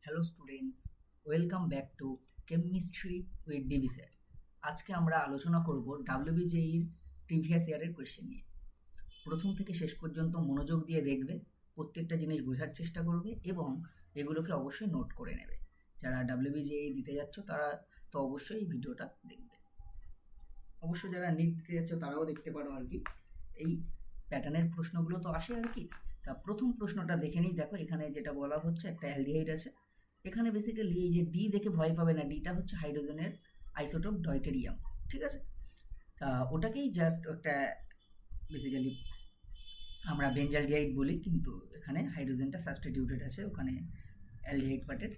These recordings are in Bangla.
Hello students, welcome back to chemistry with DB sir. আজকে আমরা আলোচনা করব ডাব্লিউবিজেইর প্রিভিয়াস ইয়ারের কোয়েশ্চেন নিয়ে। প্রথম থেকে শেষ পর্যন্ত মনোযোগ দিয়ে দেখবে, প্রত্যেকটা জিনিস বোঝার চেষ্টা করবে এবং এগুলোকে অবশ্যই নোট করে নেবে। যারা ডাব্লিউবিজেই দিতে যাচ্ছ তারা তো অবশ্যই এই ভিডিওটা দেখবে। অবশ্য যারা নিট দিতে যাচ্ছ তারাও দেখতে পারো আর কি। এই প্যাটার্নের প্রশ্নগুলো তো আসে আর কি। তা প্রথম প্রশ্নটা দেখে নিই। দেখো এখানে যেটা বলা হচ্ছে, একটা অ্যালডিহাইড আছে। এখানে বেসিক্যালি এই যে ডি দেখে ভয় পাবে না, ডিটা হচ্ছে হাইড্রোজেনের আইসোটোপ ডয়টেরিয়াম, ঠিক আছে। তা ওটাকেই জাস্ট একটা বেসিক্যালি আমরা বেঞ্জালডিহাইড বলি, কিন্তু এখানে হাইড্রোজেনটা সাবস্টিটিউটেড আছে ওখানে অ্যালডিহাইড পার্টের।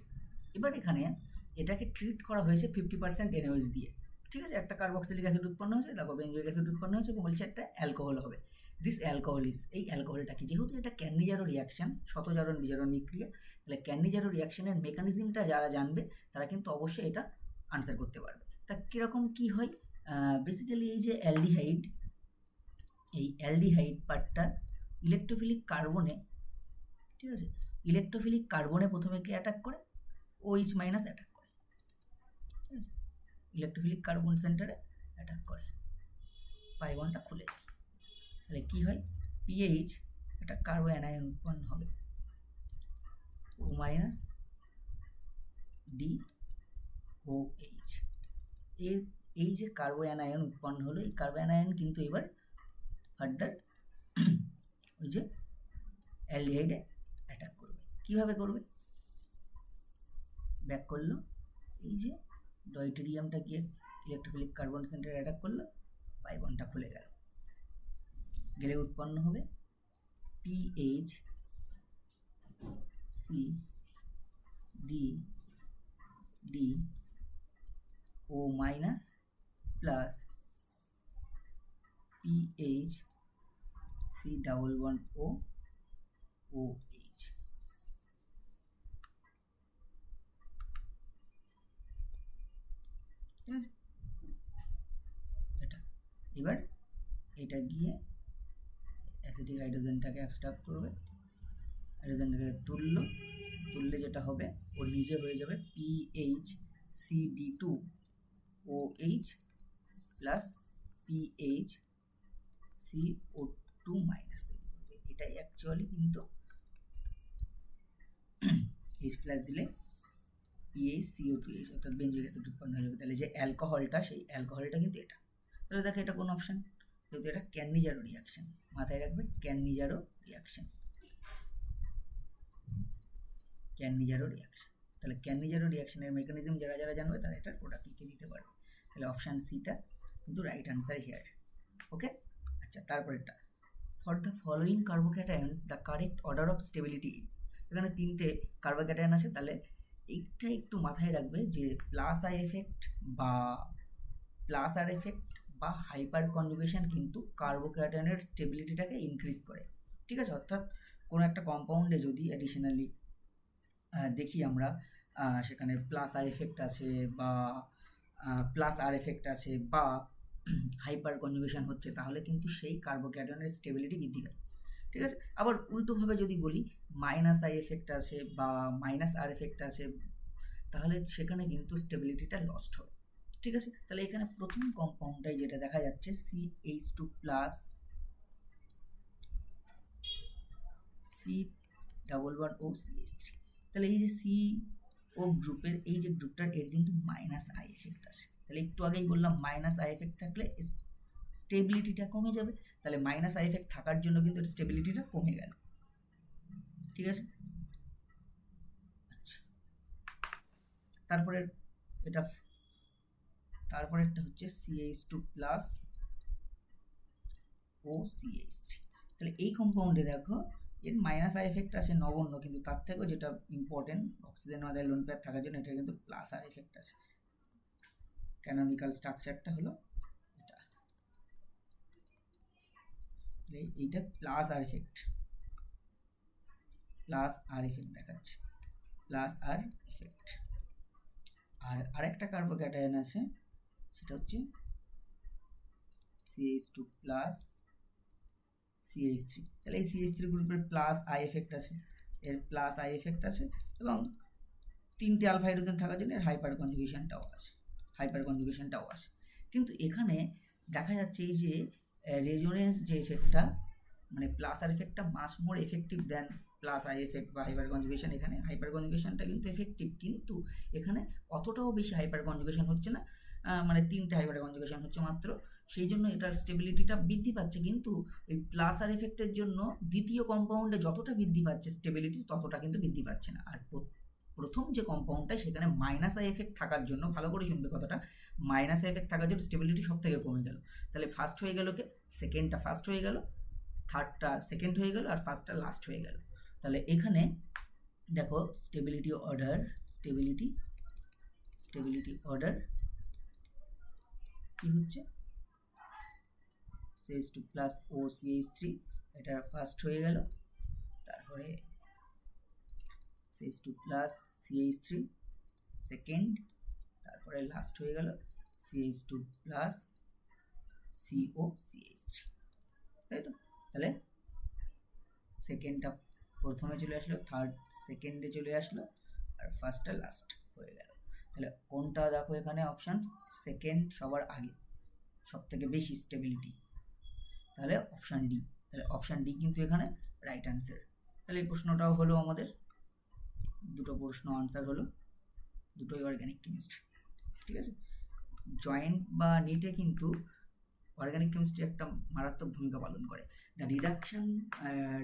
এবার এখানে এটাকে ট্রিট করা হয়েছে 50% NaOH দিয়ে, ঠিক আছে। একটা কার্বক্সিলিক অ্যাসিড উৎপন্ন হয়েছে, দেখো বেঞ্জোইক অ্যাসিড উৎপন্ন হয়েছে এবং বলছে একটা অ্যালকোহল হবে। দিস অ্যালকোহল ইজ, এই অ্যালকোহলটা কি, যেহেতু এটা ক্যান্নিজারো রিয়াকশন, শতজারণ বিজারণ বিক্রিয়া, তাহলে ক্যান্নিজারো রিয়াকশনের মেকানিজমটা যারা জানবে তারা কিন্তু অবশ্যই এটা আনসার করতে পারবে। তা কীরকম কী হয়, বেসিক্যালি এই যে অ্যালডিহাইড, এই অ্যালডিহাইড পার্টটা ইলেকট্রোফিলিক কার্বনে, ঠিক আছে, ইলেকট্রোফিলিক কার্বনে প্রথমে কে অ্যাটাক করে, OH মাইনাস অ্যাটাক করে, ঠিক আছে। ইলেকট্রোফিলিক কার্বন সেন্টারে অ্যাটাক করে, পাই বন্ডটা খুলে যায়। তাহলে কী হয়, পিএইচ একটা কার্বো অ্যানায়ন উৎপন্ন হবে, ও মাইনাস ডি ও এইচ। এর এই যে কার্বো অ্যানায়ন উৎপন্ন হলো, এই কার্বো অ্যানায়ন কিন্তু এবার ফার্দার ওই যে অ্যালডিহাইডে অ্যাটাক করবে। কীভাবে করবে, ব্যাক করলো, এই যে ডয়টেরিয়ামটা গিয়ে ইলেকট্রোফিলিক কার্বন সেন্টারে অ্যাটাক করলো, পাই বন্ডটা খুলে গেল, গেলে উৎপন্ন হবে PH C D D O minus plus PH C double bond O O H. ঠিক আছে, এটা এবার এটা গিয়ে অ্যাসিডিক হাইড্রোজেনটাকে অ্যাবস্ট্রাক্ট করবে, হাইড্রোজেনটাকে তুললে যেটা হবে, ওর নিচে হয়ে যাবে PH C D two O H plus PH C O two minus তৈরি করবে। এটাই অ্যাকচুয়ালি কিন্তু এইচ প্লাস দিলে পিএইচ সিও টু এইচ অর্থাৎ বেঞ্জোইক অ্যাসিড উৎপন্ন হয়ে যাবে। তাহলে যে অ্যালকোহলটা, সেই অ্যালকোহলটা কিন্তু এটা। তাহলে দেখো এটা কোন অপশন, যেহেতু এটা ক্যান্নিজারো রিয়াকশন, মাথায় রাখবে ক্যান্নিজারো রিয়াকশন, ক্যান্নিজারো রিয়াকশন। তাহলে ক্যান্নিজারো রিয়াকশনের মেকানিজম যারা যারা জানবে তারা এটার প্রোডাক্ট লিখে দিতে পারবে। তাহলে অপশান সিটা কিন্তু রাইট আনসার হিয়ার। ওকে, আচ্ছা তারপরেরটা, for the following carbocations the correct order of stability is. এখানে তিনটে কার্বোক্যাটায়ন আছে, তাহলে এইটা একটু মাথায় রাখবে যে প্লাস আই এফেক্ট বা প্লাস আর এফেক্ট বা হাইপার কনজুগেশন কিন্তু কার্বোক্যাটায়নের স্টেবিলিটিটাকে ইনক্রিজ করে, ঠিক আছে। অর্থাৎ কোনো একটা কম্পাউন্ডে যদি অ্যাডিশনালি দেখি আমরা সেখানে প্লাস আই এফেক্ট আছে বা প্লাস আর এফেক্ট আছে বা হাইপার কনজুগেশন হচ্ছে, তাহলে কিন্তু সেই কার্বোক্যাটায়নের স্টেবিলিটি বৃদ্ধি পায়, ঠিক আছে। আবার উল্টোভাবে যদি বলি মাইনাস আই এফেক্ট আছে বা মাইনাস আর এফেক্ট আছে, তাহলে সেখানে কিন্তু স্টেবিলিটিটা লস্ট হবে, ঠিক আছে। তাহলে এখানে প্রথম কম্পাউন্ডটাই যেটা দেখা যাচ্ছে CH2 plus C double one O CH3, তাহলে এই যে সি ও গ্রুপের এই যে গ্রুপটার এর কিন্তু মাইনাস আই এফেক্ট আছে। তাহলে একটু আগেই বললাম মাইনাস আই এফেক্ট থাকলে স্টেবিলিটিটা কমে যাবে, তাহলে মাইনাস আই এফেক্ট থাকার জন্য কিন্তু স্টেবিলিটিটা কমে গেল, ঠিক আছে। আচ্ছা, তারপরে এটা, তারপরেরটা হচ্ছে CH2 প্লাস ও CH3। তাহলে এই কম্পাউন্ডে দেখো এর মাইনাস আই এফেক্ট আছে নগণ্য, কিন্তু তার থেকেও যেটা important, oxygen mother lone pair থাকার জন্য এটা কিন্তু প্লাস আর এফেক্ট আছে। ক্যানোনিক্যাল স্ট্রাকচারটা হলো এটা, এইটা প্লাস আর এফেক্ট, প্লাস আর এফেক্ট দেখাচ্ছে, প্লাস আর এফেক্ট। আর আরেকটা কার্বোক্যাটায়ন আছে, সেটা হচ্ছে CH2 প্লাস CH3। তাহলে এই CH3 গ্রুপের প্লাস আই এফেক্ট আছে, এর প্লাস আই এফেক্ট আছে এবং তিনটে আলফা হাইড্রোজেন থাকার জন্য হাইপার কনজুগেশনটাও আছে। কিন্তু এখানে দেখা যাচ্ছে এই যে রেজোনেন্স যে এফেক্টটা, মানে প্লাস আর এফেক্টটা much more effective than plus I effect বা হাইপার কনজুগেশন। এখানে হাইপার কনজুগেশনটা কিন্তু এফেক্টিভ, কিন্তু এখানে অতটাও বেশি হাইপার কনজুগেশন হচ্ছে না, মানে তিনটে হাইপার কনজুগেশন হচ্ছে মাত্র, সেই জন্য এটার স্টেবিলিটিটা বৃদ্ধি পাচ্ছে। কিন্তু ওই প্লাস আর এফেক্টের জন্য দ্বিতীয় কম্পাউন্ডে যতটা বৃদ্ধি পাচ্ছে স্টেবিলিটি, ততটা কিন্তু বৃদ্ধি পাচ্ছে না। আর প্রথম যে কম্পাউন্ডটা সেখানে মাইনাস আই এফেক্ট থাকার জন্য, ভালো করে শুনবে কথাটা, মাইনাস আই এফেক্ট থাকার জন্য স্টেবিলিটি সব থেকে কমে গেল। তাহলে ফার্স্ট হয়ে গেল কে, সেকেন্ডটা ফার্স্ট হয়ে গেল, থার্ডটা সেকেন্ড হয়ে গেল, আর ফার্স্টটা লাস্ট হয়ে গেল। তাহলে এখানে দেখো স্টেবিলিটি অর্ডার কি হচ্ছে, CH2 প্লাস ও CH3 এটা ফার্স্ট হয়ে গেল, তারপরে CH2 প্লাস CH3 সেকেন্ড, তারপরে লাস্ট হয়ে গেল CH2 প্লাস COCH3, তাই তো? তাহলে সেকেন্ডটা প্রথমে চলে আসলো, থার্ড সেকেন্ডে চলে আসলো, আর ফার্স্টটা লাস্ট হয়ে গেল। তাহলে কোনটা দেখো এখানে অপশান সেকেন্ড সবার আগে, সব থেকে বেশি স্টেবিলিটি, তাহলে অপশান ডি। তাহলে অপশান ডি কিন্তু এখানে রাইট অ্যান্সার। তাহলে এই প্রশ্নটাও হলো আমাদের, দুটো প্রশ্ন আনসার হলো, দুটোই অর্গানিক কেমিস্ট্রি। ঠিক আছে, জয়েন্ট বা নিটে কিন্তু অর্গানিক কেমিস্ট্রি একটা মারাত্মক ভূমিকা পালন করে। The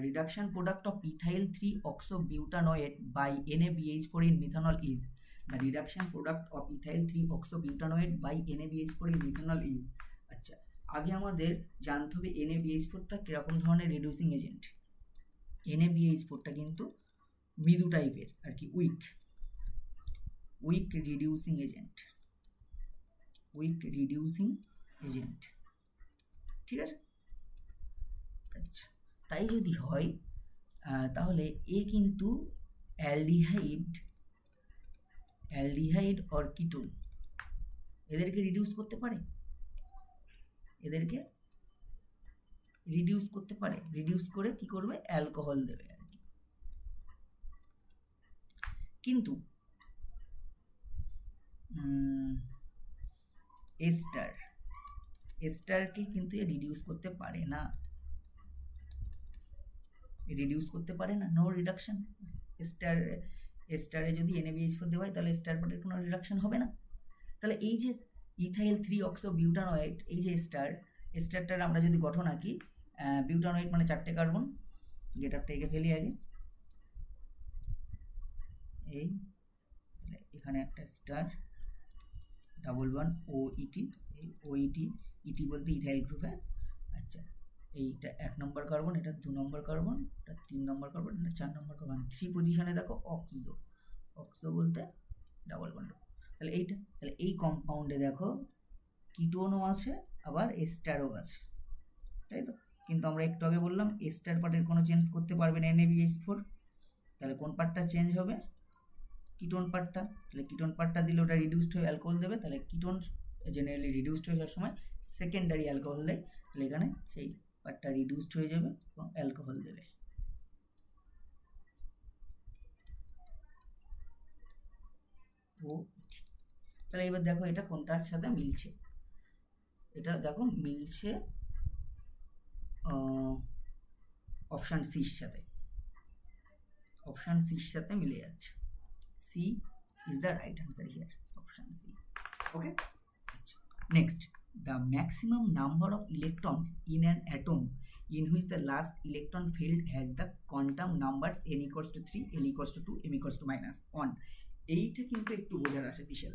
reduction product of ethyl 3-oxobutanoate by NaBH4 in methanol is, the reduction product of ethyl 3-oxobutanoate by NaBH4 in methanol is। আচ্ছা, আগে আমাদের জানতে হবে NaBH4টা কিরকম ধরনের রিডিউসিং এজেন্ট। NaBH4টা কিন্তু মৃদু টাইপের আর কি, উইক রিডিউসিং এজেন্ট, ঠিক আছে? আচ্ছা, তাই যদি হয় তাহলে এ কিন্তু অ্যালডিহাইড অর কিটোন এদেরকে রিডিউস করতে পারে, রিডিউস করে কি করবে, অ্যালকোহল দেবে আর কি। কিন্তু এস্টারকে কিন্তু রিডিউস করতে পারে না, নো রিডাকশন। এস্টারে যদি NaBH4 দেওয়া হয় তাহলে এস্টার পার্টের কোনো রিডাকশন হবে না। তাহলে এই যে ইথাইল 3-oxobutanoate, এই যে এস্টারটার আমরা যদি গঠন আঁকি, বিউটানোয়েট মানে 4টে কার্বন, গেটআপটা এঁকে ফেলি আগে, এই এখানে একটা স্টার, ডাবল ওয়ান OET, এই ইটি বলতে ইথাইল গ্রুপ। হ্যাঁ, আচ্ছা, এইটা 1 নম্বর কার্বন, এটা 2 নম্বর কার্বন, এটা 3 নম্বর কার্বন, এটা 4 নম্বর কার্বন, 3 পজিশনে দেখো অক্সো বলতে ডাবল বন্ড। তাহলে এই কম্পাউন্ডে দেখো কিটোনও আছে আবার এস্টারও আছে, তাই তো? কিন্তু আমরা একটু আগে বললাম এস্টার পার্টের কোনো চেঞ্জ করতে পারবে না NaBH4, তাহলে কোন পার্টটা চেঞ্জ হবে, কিটোন পার্টটা। তাহলে কিটোন পার্টটা দিলে ওটা রিডিউসড হয়ে অ্যালকোহল দেবে, তাহলে কিটোন জেনারেলি রিডিউসড হয়ে সবসময় সেকেন্ডারি অ্যালকোহল দেয়, তাহলে এখানে সেই পার্টটা রিডিউসড হয়ে যাবে এবং অ্যালকোহল দেবে। তাহলে এবার দেখো এটা কোনটার সাথে মিলছে, এটা দেখো মিলছে অপশান সির সাথে মিলে যাচ্ছে। C is the right answer here, option C. Okay, next, the maximum number of electrons in an atom in which the last electron field has the quantum numbers n equals to 3, l equals to 2, m equals to -1। এইটা কিন্তু একটু বোঝার আছে বিশাল,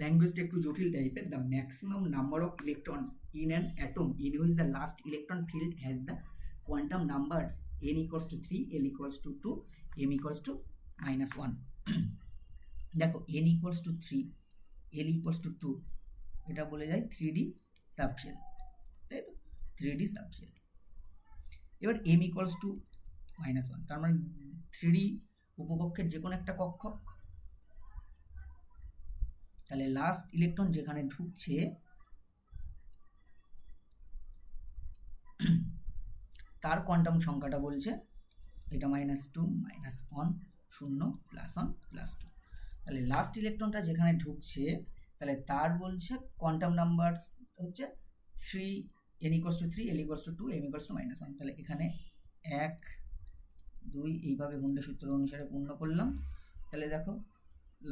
ল্যাঙ্গুয়েজটা একটু জটিল টাইপের। The maximum number of electrons in an atom in which the last electron field has the quantum numbers n equals to 3, l equals to 2, m equals to -1। দেখো n equals to 3, l equals to 2, এটা বলে যায় 3D সাবশেল, তাই তো? 3D subshell. এবার m equals to -1, তার মানে 3D উপকক্ষের যে কোনো একটা কক্ষক। তাহলে লাস্ট ইলেকট্রন যেখানে ঢুকছে তার কোয়ান্টাম সংখ্যাটা বলছে এটা -2, -1, 0 +1 +2। তাহলে লাস্ট ইলেকট্রনটা যেখানে ঢুকছে তাহলে তার বলছে কোয়ান্টাম নাম্বার হচ্ছে 3, n = 3, l = 2, m = -1। তাহলে এখানে 1 2 এইভাবে হুন্ডে সূত্র অনুসারে পূর্ণ করলাম। তাহলে দেখো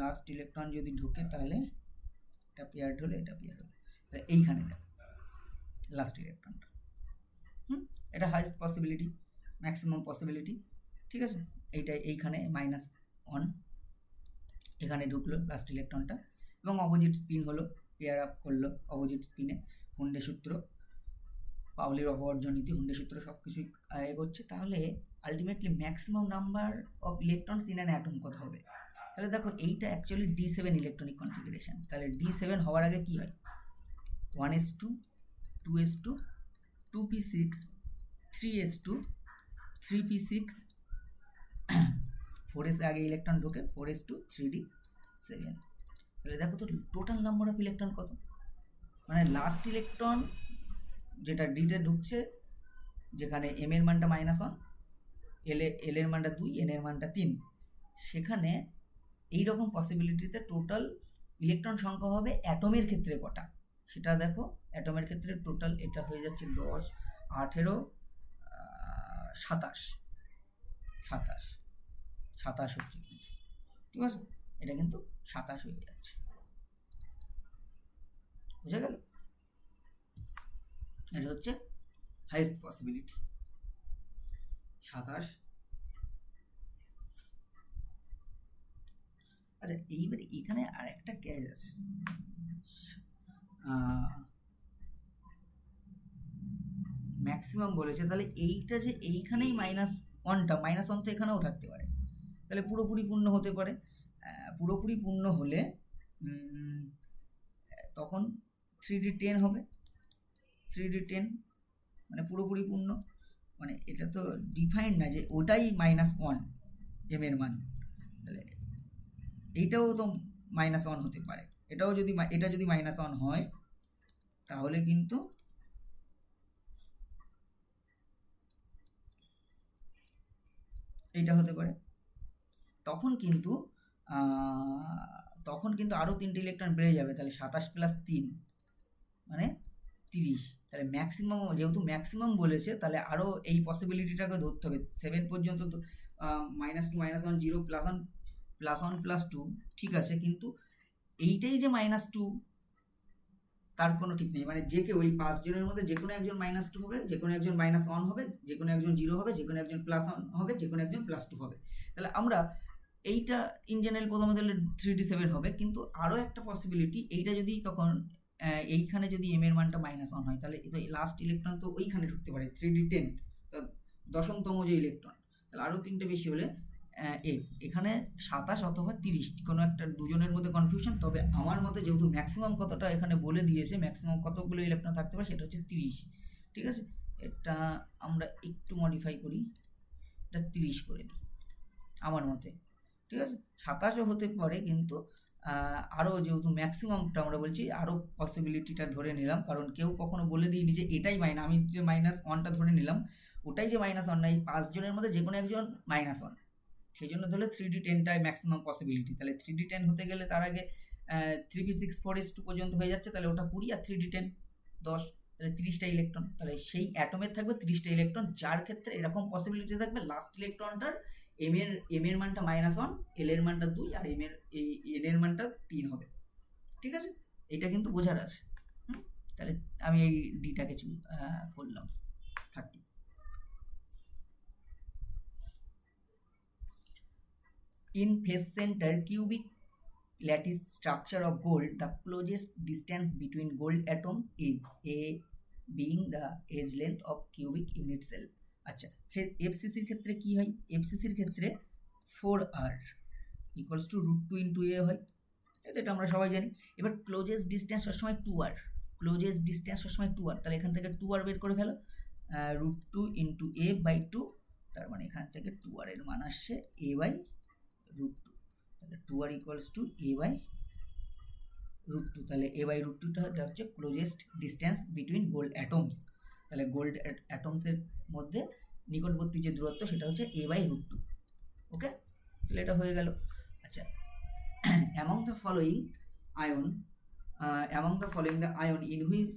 লাস্ট ইলেকট্রন যদি ঢুকে তাহলে এটা পেয়ার্ড হলো, এটা পেয়ার্ড হলো। তাহলে এইখানে দেখো লাস্ট ইলেকট্রনটা, এটা হাইয়েস্ট পসিবিলিটি, ম্যাক্সিমাম পসিবিলিটি, ঠিক আছে। এইখানে -1 এখানে ঢুকলো লাস্ট ইলেকট্রনটা এবং অপোজিট স্পিন হলো, পেয়ার আপ করলো অপোজিট স্পিনে, হুন্ডে সূত্র, পাউলির অপবর্জন নীতি, হুন্ডে সূত্র সব কিছুই এগোচ্ছে। তাহলে ultimately maximum number of electrons in an atom কত হবে? তাহলে দেখো এইটা অ্যাকচুয়ালি D7 ইলেকট্রনিক কনফিগারেশন। তাহলে D7 হওয়ার আগে কি হয়? 1s2 2s2 2p6 3s2 3p6 4s আগে ইলেকট্রন ঢোকে 4s2 3d7। তাহলে দেখো তো টোটাল নাম্বার অফ ইলেকট্রন কত, মানে লাস্ট ইলেকট্রন যেটা ডিতে ঢুকছে, যেখানে এম এর মানটা -1, এল এর মানটা 2, এন এর মানটা 3, সেখানে এইরকম পসিবিলিটিতে টোটাল ইলেকট্রন সংখ্যা হবে অ্যাটমের ক্ষেত্রে কটা সেটা দেখো। অ্যাটমের ক্ষেত্রে টোটাল এটা হয়ে যাচ্ছে 10 18 27 27 হচ্ছে কিন্তু, ঠিক আছে, এটা কিন্তু 27 হয়ে যাচ্ছে, বুঝা গেল? এটা হচ্ছে হাইয়েস্ট পসিবিলিটি 27। আচ্ছা এইবারে এখানে আর একটা ক্যাচ আছে, ম্যাক্সিমাম বলেছে, তাহলে এইটা যে এইখানেই -1টা -1 তো এখানেও থাকতে পারে, তাহলে পুরোপুরি পূর্ণ হতে পারে। পুরোপুরি পূর্ণ হলে তখন 3d10 হবে, 3d10 মানে পুরোপুরি পূর্ণ, মানে এটা তো ডিফাইন না যে ওটাই -1 এম এর মান, তাহলে এইটাও তো -1 হতে পারে। এটা যদি -1 হয় তাহলে কিন্তু এইটা হতে পারে। তখন কিন্তু আরও 3টে ইলেকট্রন বেড়ে যাবে, তাহলে 27 + 3 মানে 30। তাহলে ম্যাক্সিমাম, যেহেতু ম্যাক্সিমাম বলেছে তাহলে আরও এই পসিবিলিটিটাকে ধরতে হবে। 7 পর্যন্ত তো -2 -1 0 +1 +1 +2 ঠিক আছে, কিন্তু এইটাই যে -2 তার কোনো ঠিক নেই, মানে যে কেউ ওই 5 জনের মধ্যে যে কোনো একজন -2 হবে, যে কোনো একজন -1 হবে, যে কোনো একজন 0 হবে, যে কোনো একজন +1 হবে, যে কোনো একজন +2 হবে। তাহলে আমরা এইটা ইন জেনারেল প্রথমে তাহলে 3d7 হবে, কিন্তু আরও একটা পসিবিলিটি, এইটা যদি তখন এইখানে যদি এম এর মানটা -1 হয় তাহলে লাস্ট ইলেকট্রন তো ওইখানে ঢুকতে পারে 3d10, তো 10তম যে ইলেকট্রন, তাহলে আরও 3টে বেশি হলে এখানে 27 অথবা 30 কোনো একটা, দুজনের মধ্যে কনফিউশন। তবে আমার মতে যেহেতু ম্যাক্সিমাম কতটা এখানে বলে দিয়েছে, ম্যাক্সিমাম কতগুলো ইলেকট্রন থাকতে পারে সেটা হচ্ছে 30, ঠিক আছে। এটা আমরা একটু মডিফাই করি, এটা 30 করে দিই আমার মতে, ঠিক আছে। 27ও হতে পারে, কিন্তু আরও যেহেতু ম্যাক্সিমামটা আমরা বলছি, আরও পসিবিলিটিটা ধরে নিলাম, কারণ কেউ কখনো বলে দিইনি যে এটাই আমি যে -1টা ধরে নিলাম ওটাই যে -1 না, এই 5 জনের মধ্যে যে কোনো একজন -1, সেই জন্য ধরলে 3d10টাই ম্যাক্সিমাম পসিবিলিটি। তাহলে 3d10 হতে গেলে তার আগে 3p6 4s2 পর্যন্ত হয়ে যাচ্ছে, তাহলে ওটা 20 আর 3d10 10, তাহলে 30টা ইলেকট্রন। তাহলে সেই অ্যাটমের থাকবে 30টা ইলেকট্রন, যার ক্ষেত্রে এরকম পসিবিলিটি থাকবে লাস্ট ইলেকট্রনটার এম এর মানটা -1, এল এর মানটা 2 আর এন এর মানটা 3 হবে, ঠিক আছে। এটা কিন্তু বোঝার আছে। তাহলে আমি এই ডিটাকে করলাম 30। In phase center cubic lattice structure of gold, the closest distance between gold atoms is a, being the edge length of cubic unit cell। আচ্ছা, এফসিসির ক্ষেত্রে কি হয়? এফসিসির ক্ষেত্রে 4r = √2 × a হয়, এটা আমরা সবাই জানি। এবার ক্লোজেস্ট ডিস্টেন্স সবসময় 2r, ক্লোজেস্ট ডিস্টেন্স সবসময় 2r, তাহলে এখান থেকে 2r বের করে ফেলো, √2 × a/2, তার মানে এখান থেকে 2r এর মান আসছে a/√2, তাহলে 2r = a/√2, তাহলে a/√2টা হচ্ছে closest distance between gold atoms. তাহলে গোল্ড অ্যাটমসের মধ্যে নিকটবর্তী যে দূরত্ব সেটা হচ্ছে a/√2, ওকে। তাহলে এটা হয়ে গেল। আচ্ছা, among the following ion among the following the ion in which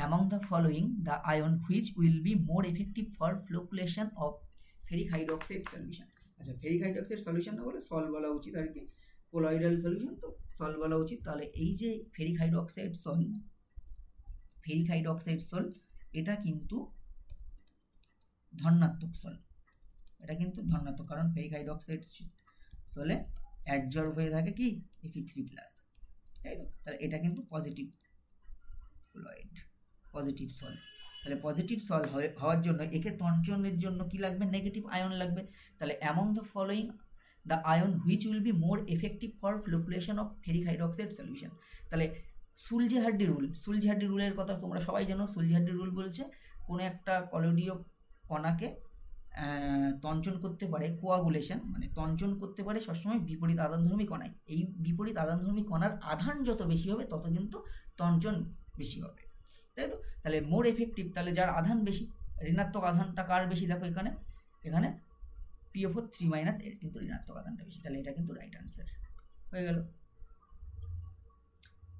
among the following the ion which will be more effective for flocculation of ferric hydroxide solution। আচ্ছা, ফেরিক হাইড্রক্সাইড সলিউশন না বলে সল বলা উচিত আর কি, কোলয়েডাল সলিউশন তো সল বলা উচিত। তাহলে এই যে ফেরিক হাইড্রক্সাইড সল এটা কিন্তু ধনাত্মক সল, এটা কিন্তু ধনাত্মক, কারণ ফেরিক হাইড্রক্সাইড সলে অ্যাডজর্ব হয়ে থাকে কি Fe3+, তাই তো। তাহলে এটা কিন্তু পজিটিভ ক্লোরাইড, পজিটিভ সল। তাহলে পজিটিভ সল হওয়ার জন্য একে তঞ্চনের জন্য কি লাগবে? নেগেটিভ আয়ন লাগবে। তাহলে among the following the ion which will be more effective for flocculation of ferric hydroxide solution. তাহলে সুলজি-হার্ডি রুলের কথা তোমরা সবাই জানো। সুলজি-হার্ডি রুল বলছে কোনো একটা কলোডীয় কণাকে তঞ্চন করতে পারে, কোয়াগুলেশন মানে তঞ্চন করতে পারে সবসময় বিপরীত আধানধর্মী কণায়। এই বিপরীত আধানধর্মী কণার আধান যত বেশি হবে তত কিন্তু তঞ্চন বেশি হবে, তাই তো। তাহলে মোর এফেক্টিভ, তাহলে যার আধান বেশি, ঋণাত্মক আধানটা কার বেশি? দেখো এখানে PO4 3- এর কিন্তু ঋণাত্মক আধানটা বেশি, তাহলে এটা কিন্তু রাইট আনসার হয়ে গেল।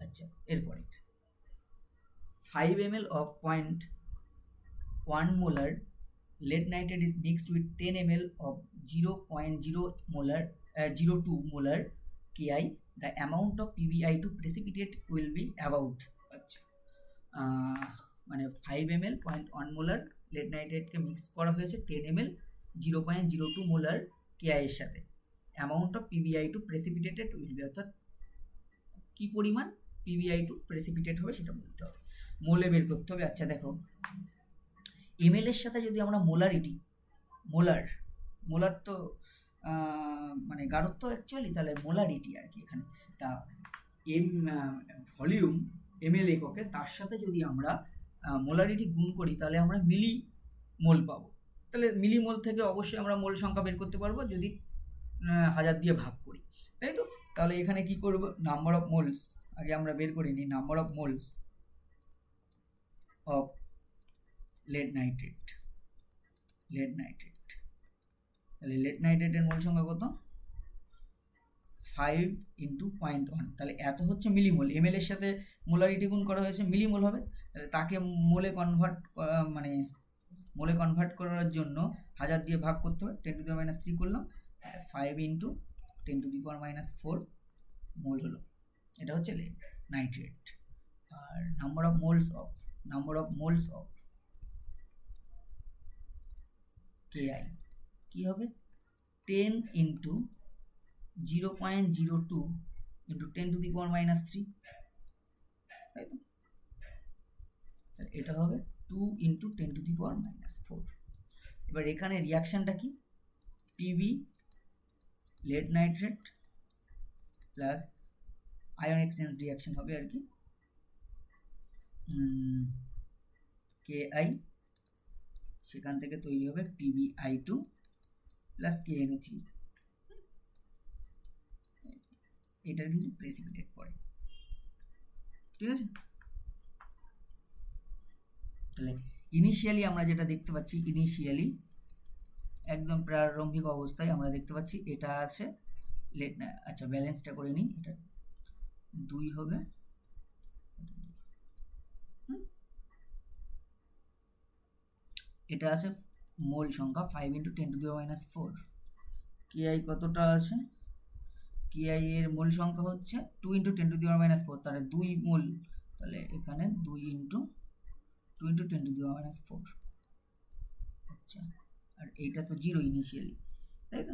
আচ্ছা, এরপরে 5 ml of 0.1 molar lead nitrate is mixed with 10 ml of 0.02 molar Ki. The amount of PbI2 precipitate will be about, আচ্ছা মানে 5 ml 0.1 মোলার লেড নাইট্রেটকে মিক্স করা হয়েছে 10 ml 0.02 মোলার Ki এর সাথে। Amount of PbI2 precipitated will be, অর্থাৎ কি পরিমাণ PbI2 প্রেসিপিটেট হবে সেটা বলতে হবে, মোলে বের করতে হবে। আচ্ছা দেখো, ml এর সাথে যদি আমরা মোলার তো মানে গাঢ়ত্ব অ্যাকচুয়ালি, তাহলে মোলারিটি আর কি এখানে। তা ভলিউম ml এককে, তার সাথে যদি আমরা মোলারিটি গুণ করি তাহলে আমরা মিলি মোল পাবো। তাহলে মিলি মোল থেকে অবশ্যই আমরা মোল সংখ্যা বের করতে পারবো যদি 1000 দিয়ে ভাগ করি, তাই তো। তাহলে এখানে কি করব? নাম্বার অফ মোলস আগে আমরা বের করে নিই। Number of moles of lead nitrate, তাহলে lead nitrate-এর মোল সংখ্যা কত? 5 × 0.1, তাহলে এত হচ্ছে মিলিমোল। ml এর সাথে মোলারিটি গুণ করা হয়েছে, মিলিমোল হবে। তাহলে তাকে মোলে কনভার্ট করার জন্য 1000 দিয়ে ভাগ করতে হবে, 10⁻³ করলাম, 5 × 10⁻⁴ মোল হলো। এটা হচ্ছে lead nitrate। আর number of moles of Ki কি হবে? 10 × 0.02 × 10⁻⁻3, তাই তো। তাহলে এটা হবে 2 × 10⁻⁴। এবার এখানে রিয়াকশানটা কি? Pb lead nitrate plus ion exchange reaction হবে আর কি, Ki, সেখান থেকে তৈরি হবে PbI2 প্লাস KNO3, এটার কিন্তু প্রেসিপিটেট পড়ে, ঠিক আছে। তাহলে ইনিশিয়ালি আমরা যেটা দেখতে পাচ্ছি, একদম প্রারম্ভিক অবস্থায় আমরা দেখতে পাচ্ছি এটা আছে লেড। আচ্ছা, ব্যালেন্সটা করে নিই, এটা 2 হবে, এটা আছে মোল সংখ্যা 5 × 10⁻⁴। Ki কতটা আছে? Ki এর মোল সংখ্যা হচ্ছে 2 × 10⁻⁴, তাহলে 2 মোল, তাহলে এখানে 2 × 10⁻⁴। আচ্ছা, আর এইটা তো 0 ইনিশিয়ালি, তাই তো,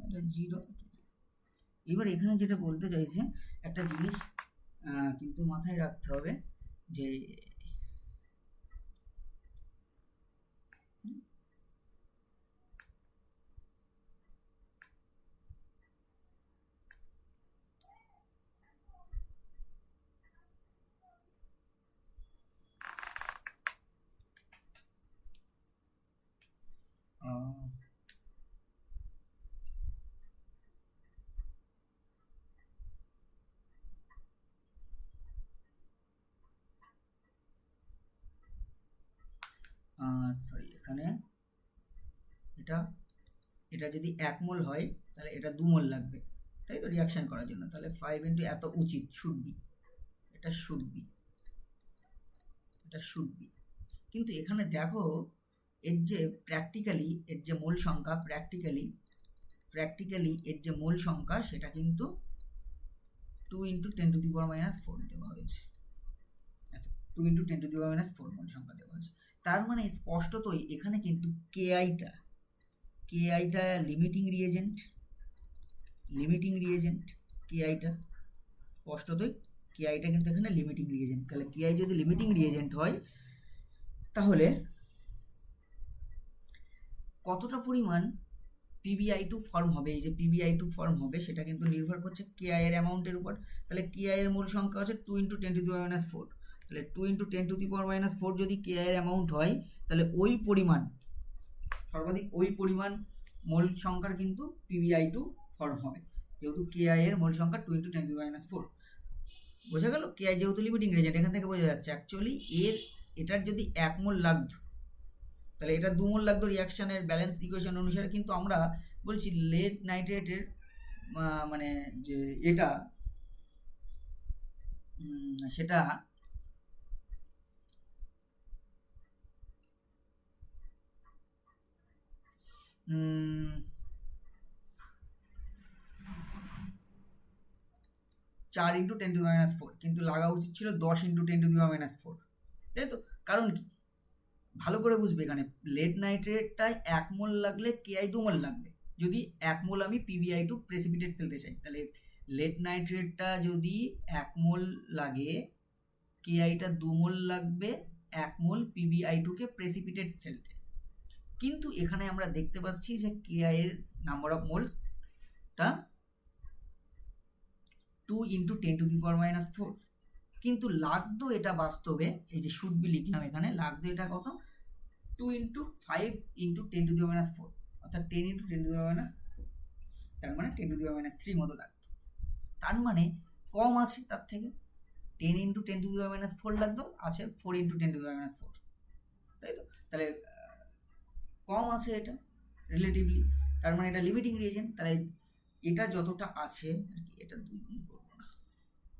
এটা 0। এবার এখানে যেটা বলতে চাইছে, একটা জিনিস কিন্তু মাথায় রাখতে হবে যে সরি, এখানে এটা এটা যদি 1 মোল হয় তাহলে এটা 2 মোল লাগবে, তাই তো, রিয়াকশন করার জন্য। তাহলে 5 ইন্টু এত উচিত, শুড বি, এটা শুড বি, এটা শুড বি। কিন্তু এখানে দেখো এর যে প্র্যাকটিক্যালি এর যে মোল সংখ্যা, প্র্যাকটিক্যালি এর যে মোল সংখ্যা সেটা কিন্তু 2 into 10 to the power minus 4 দেওয়া হয়েছে। 2 into 10 to the power minus 4 মোল সংখ্যা দেওয়া হয়েছে। তার মানে স্পষ্টতই এখানে কিন্তু কেআইটা লিমিটিং রিয়েজেন্ট, কেআইটা স্পষ্টতই কেআইটা কিন্তু এখানে লিমিটিং রিয়েজেন্ট। তাহলে কেআই যদি লিমিটিং রিয়েজেন্ট হয় তাহলে কতটা পরিমাণ PbI2 ফর্ম হবে, এই যে PbI2 ফর্ম হবে সেটা কিন্তু নির্ভর করছে কেআই এর অ্যামাউন্টের উপর। তাহলে কেআই এর মূল সংখ্যা হচ্ছে 2 into 10 to the power minus 4। তাহলে 2 into 10 to the power minus 4 যদি কেআই এর অ্যামাউন্ট হয় তাহলে ওই পরিমাণ, সর্বাধিক ওই পরিমাণ মোল সংখ্যার কিন্তু PbI2 ফর্ম হবে, যেহেতু কেআই এর মোল সংখ্যা 2 into 10 to the power minus 4। বোঝা গেল? কেআই যেহেতু লিমিটিং রিয়েজেন্ট, এখান থেকে বোঝা যাচ্ছে অ্যাকচুয়ালি এটার যদি 1 মোল লাগতো তাহলে এটা 2 মোল লাগতো রিয়াকশনের ব্যালেন্স ইকুয়েশন অনুসারে। কিন্তু আমরা বলছি লেড নাইট্রেটের মানে যে এটা সেটা চার ইন্টু 10 টু দি মাইনাস 4, কিন্তু লাগা উচিত ছিল 10 ইন্টু 10 টু দি মাইনাস 4, তাই তো। কারণ কি, ভালো করে বুঝবে, এখানে লেড নাইট্রেটটায় 1 মোল লাগলে কেআই 2 মোল লাগবে। যদি 1 মোল আমি PbI2 প্রেসিপিটেট ফেলতে চাই তাহলে লেড নাইট্রেটটা যদি 1 মোল লাগে কেআইটা 2 মোল লাগবে 1 মোল PbI2 কে প্রেসিপিটেট ফেলতে। কিন্তু এখানে আমরা দেখতে পাচ্ছি যে কেআই এর নাম্বার অফ মোলসটা 2 into 10 to the power minus 4, কিন্তু লাগতো এটা বাস্তবে, এই যে শুড বি লিখলাম এখানে, লাগতো এটা কত, 2 into 5 into 10 to the power minus 4, অর্থাৎ 10 into 10 to the power minus 4, তার মানে 10 টু দি পাওয়ার মাইনাস 3 মতো লাগতো। তার মানে কম আছে তার থেকে, 10 into 10 to the power minus 4 লাগতো, আছে 4 into 10 to the power minus 4, তাই তো। তাহলে কম আছে এটা রিলেটিভলি, তার মানে এটা লিমিটিং রিয়েজেন্ট। তাহলে এটা যতটা আছে আর কি, এটা 2 গুণ করবো না,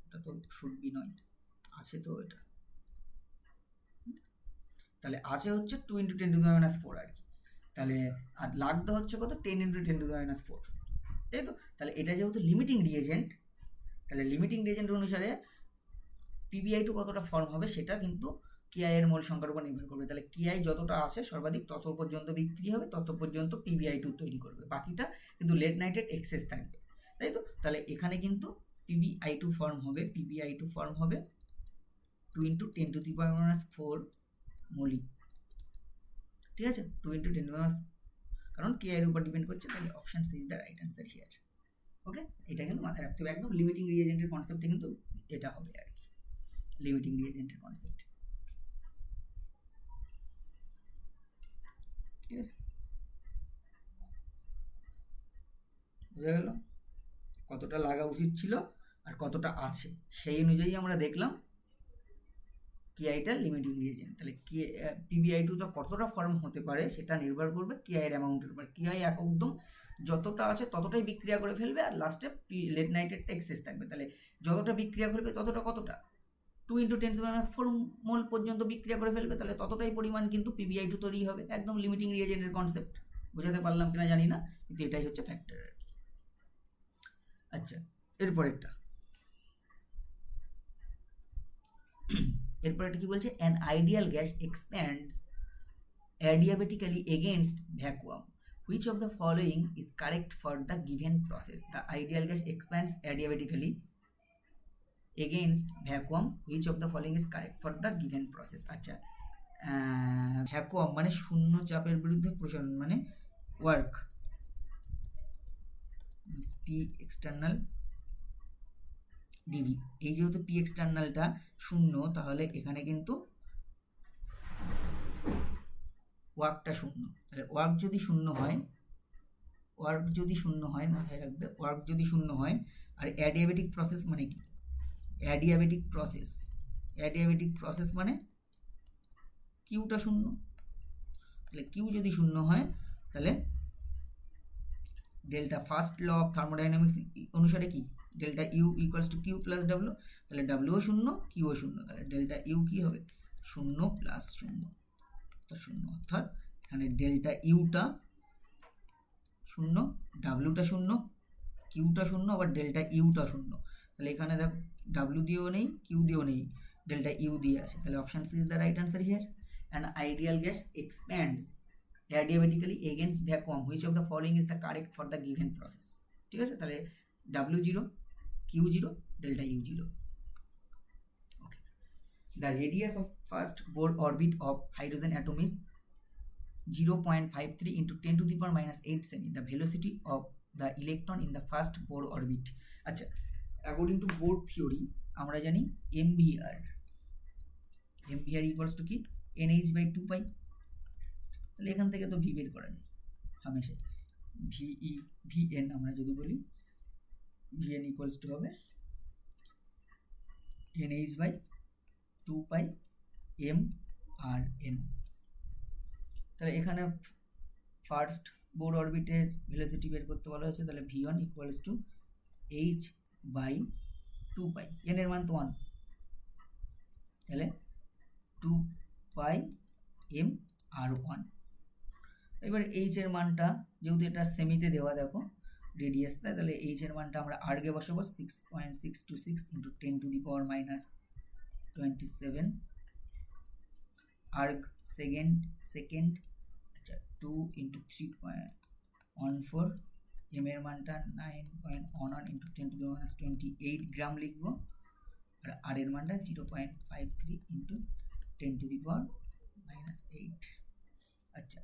এটা তো শুড বি নয়, আছে তো এটা, তাহলে আছে হচ্ছে 2 ইন্টু 10 টু দি মাইনাস 4 আর কি। তাহলে আর লাগতো হচ্ছে কত, 10 ইন্টু 10 টু দি মাইনাস 4, তাই তো। তাহলে এটা যেহেতু লিমিটিং রিয়েজেন্ট, তাহলে লিমিটিং রিয়েজেন্ট অনুসারে PbI2 কতটা ফর্ম হবে সেটা কিন্তু কেআই এর মোল সংখ্যার উপর নির্ভর করবে। তাহলে কেআই যতটা আসে সর্বাধিক তত পর্যন্ত বিক্রি হবে, তত পর্যন্ত PbI2 তৈরি করবে, বাকিটা কিন্তু লেড নাইট্রেট এক্সেস থাকবে, তাই তো। তাহলে এখানে কিন্তু PbI2 ফর্ম হবে 2 into 10 to the power minus 4 মোলি, ঠিক আছে, 2 ইন্টু 10 টু দি পাওয়ার, কারণ কেআই এর উপর ডিপেন্ড করছে, তাহলে option C is the right answer here. Okay, এটা কিন্তু মাথায় রাখতে হবে, একদম লিমিটিং রিয়েজেন্টের কনসেপ্টে কিন্তু এটা হবে আর কি, লিমিটিং রিয়েজেন্টের কনসেপ্ট, ঠিক আছে। বোঝা গেল কতটা লাগা উচিত ছিল আর কতটা আছে, সেই অনুযায়ী আমরা দেখলাম কেআইটা লিমিটিং রিয়েজেন্ট। তাহলে PbI2 তো কতটা ফর্ম হতে পারে সেটা নির্ভর করবে কেআই এর অ্যামাউন্টের উপর। কেআই একদম যতটা আছে ততটাই বিক্রিয়া করে ফেলবে, আর লাস্টে লেড নাইট্রেটটা এক্সেস থাকবে। তাহলে যতটা বিক্রিয়া করবে ততটা কতটা, 2 ইন্টু 10 টু দি মাইনাস 4 মোল পর্যন্ত বিক্রিয়া করে ফেলবে, তাহলে ততটাই পরিমাণ কিন্তু PbI2 তৈরি হবে, একদম লিমিটিং রিয়েজেন্টের কনসেপ্ট। বোঝাতে পারলাম কিনা জানি না, কিন্তু এটাই হচ্ছে ফ্যাক্টর আর কি। আচ্ছা, এরপরেরটা কি বলছে, an ideal gas expands adiabatically against vacuum, which of the following is correct for the given process? The ideal gas expands adiabatically against vacuum, which of the following is correct for the given process? আচ্ছা, ভ্যাকুয়াম মানে শূন্য চাপের বিরুদ্ধে প্রসারণ, মানে ওয়ার্ক, পি এক্সটার্নাল ডিভি। এই যেহেতু পি এক্সটার্নালটা শূন্য, তাহলে এখানে কিন্তু ওয়ার্কটা শূন্য। তাহলে ওয়ার্ক যদি শূন্য হয়, মাথায় রাখবে, ওয়ার্ক যদি শূন্য হয়, আর অ্যাডিয়াবেটিক প্রসেস মানে কি, অ্যাডিয়াবেটিক প্রসেস মানে কিউটা শূন্য। তাহলে কিউ যদি শূন্য হয় তাহলে delta first law of thermodynamics অনুসারে কি delta U equals to Q plus W, তাহলে ডাব্লিউও শূন্য কিউও শূন্য, তাহলে ডেল্টা ইউ কি হবে শূন্য প্লাস শূন্য, তো শূন্য, অর্থাৎ এখানে ডেল্টা ইউটা শূন্য, ডাব্লিউটা শূন্য, কিউটা শূন্য, আবার ডেল্টা ইউটা শূন্য, তাহলে এখানে দেখো ডাব্লিউ দিয়েও নেই কিউ দিয়েও নেই, ডেল্টা ইউ দিয়ে আছে, তাহলে option C is the right answer here. An ideal gas expands adiabatically against vacuum, which of the following is the correct for the given process? ঠিক আছে, তাহলে W0, Q0, delta U0. Okay. The radius of first Bohr orbit of hydrogen atom is 0.53 into 10 to the power minus 8 semi. The velocity of the electron in the first Bohr orbit. আচ্ছা, according to Bohr theory আমরা জানি MBR equals to কি NH by 2 pi, তাহলে এখান থেকে তো ভি বের করা যায় হামেশা, ভিএন আমরা যদি বলি ভিএন ইকুয়ালস টু হবে NH by 2 pi M R N. তাহলে এখানে ফার্স্ট বোর অরবিটের ভেলোসিটি বের করতে বলা হয়েছে, তাহলে V one equals to H by 2 pi, N এর মান তো 1, তাহলে 2 পাই এম আর 1। এবার এইচ এর মানটা যেহেতু এটা সেমিতে দেওয়া দেখো রেডিয়াসটা, তাহলে এইচ এর মানটা আমরা আর্গে বসাবো 6.626 into 10 to the power minus 27 erg second, আচ্ছা 2 ইন্টু 3.14, এম এর মানটা 9.11 ইন্টু 10 টু দি মাইনাস 28 গ্রাম লিখবো, আর আর এর মানটা 0.53 into 10 to the power minus 8। আচ্ছা,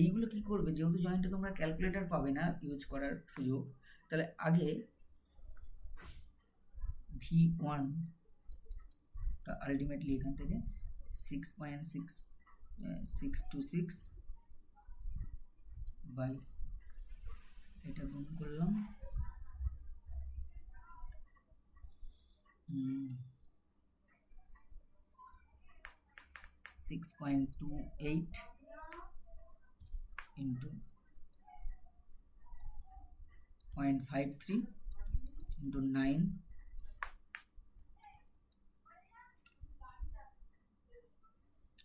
এইগুলো কি করবে, যেহেতু জয়েন্টে তোমরা ক্যালকুলেটর পাবে না ইউজ করার সুযোগ, তাহলে আগে V1 আলটিমেটলি এখান থেকে 6.626 বাই এটা গুণ করলাম 6.28 into 0.53 into 9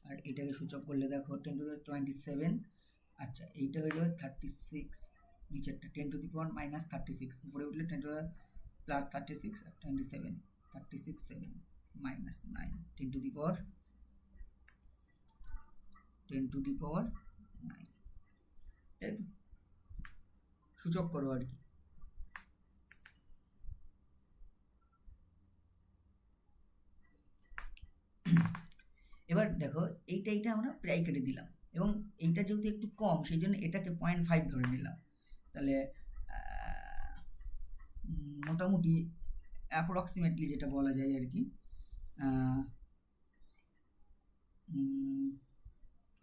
আর এটাকে সূচক করলে দেখো 10 to the 27, আচ্ছা এইটা হয়ে যাবে 36, নিচেরটা 10 to the power minus 36, উপরে উঠলে 10 to the plus 36 R 27, 36 7 minus 9, 10 to the power 9, তাই তো সূচক করো আর কি। এবার দেখো এইটা আমরা প্রায় কেটে দিলাম, এবং এইটা যেহেতু একটু কম সেই জন্য এটাকে 0.5 ধরে নিলাম, তাহলে মোটামুটি অ্যাপ্রক্সিমেটলি যেটা বলা যায় আর কি,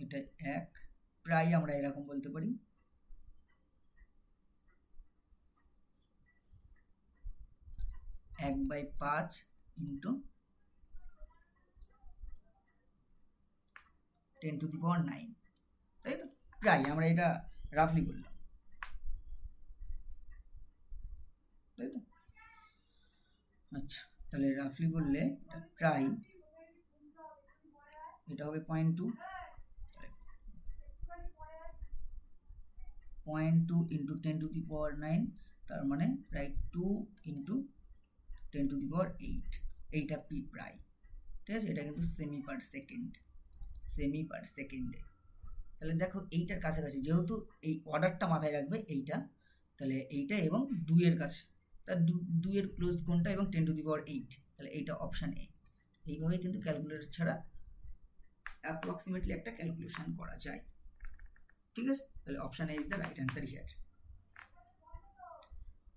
এটা প্রায় আমরা এরকম বলতে পারি 1/5 ইন্টু 10 to the power 9, তাই তো প্রায় আমরা এটা রাফলি বললাম, তাই তো। আচ্ছা, তাহলে রাফলি বললে এটা প্রায় এটা হবে 0.2 ইন্টু 10 to the power 9, তার মানে প্রায় 2 ইন্টু 10 to the power 8, এইটা পি প্রায়, ঠিক আছে। এটা কিন্তু সেমি পার সেকেন্ডে, তাহলে দেখো এইটার কাছাকাছি, যেহেতু এই অর্ডারটা মাথায় রাখবে এইটা, তাহলে এইটা এবং 2 এর কাছে, তার 2 এর ক্লোজ কোনটা এবং 10 to the power 8, তাহলে এইটা অপশান এ। এইভাবে কিন্তু ক্যালকুলেটর ছাড়া অ্যাপ্রক্সিমেটলি একটা ক্যালকুলেশন করা যায়, ঠিক আছে। তাহলে option A is the right answer here.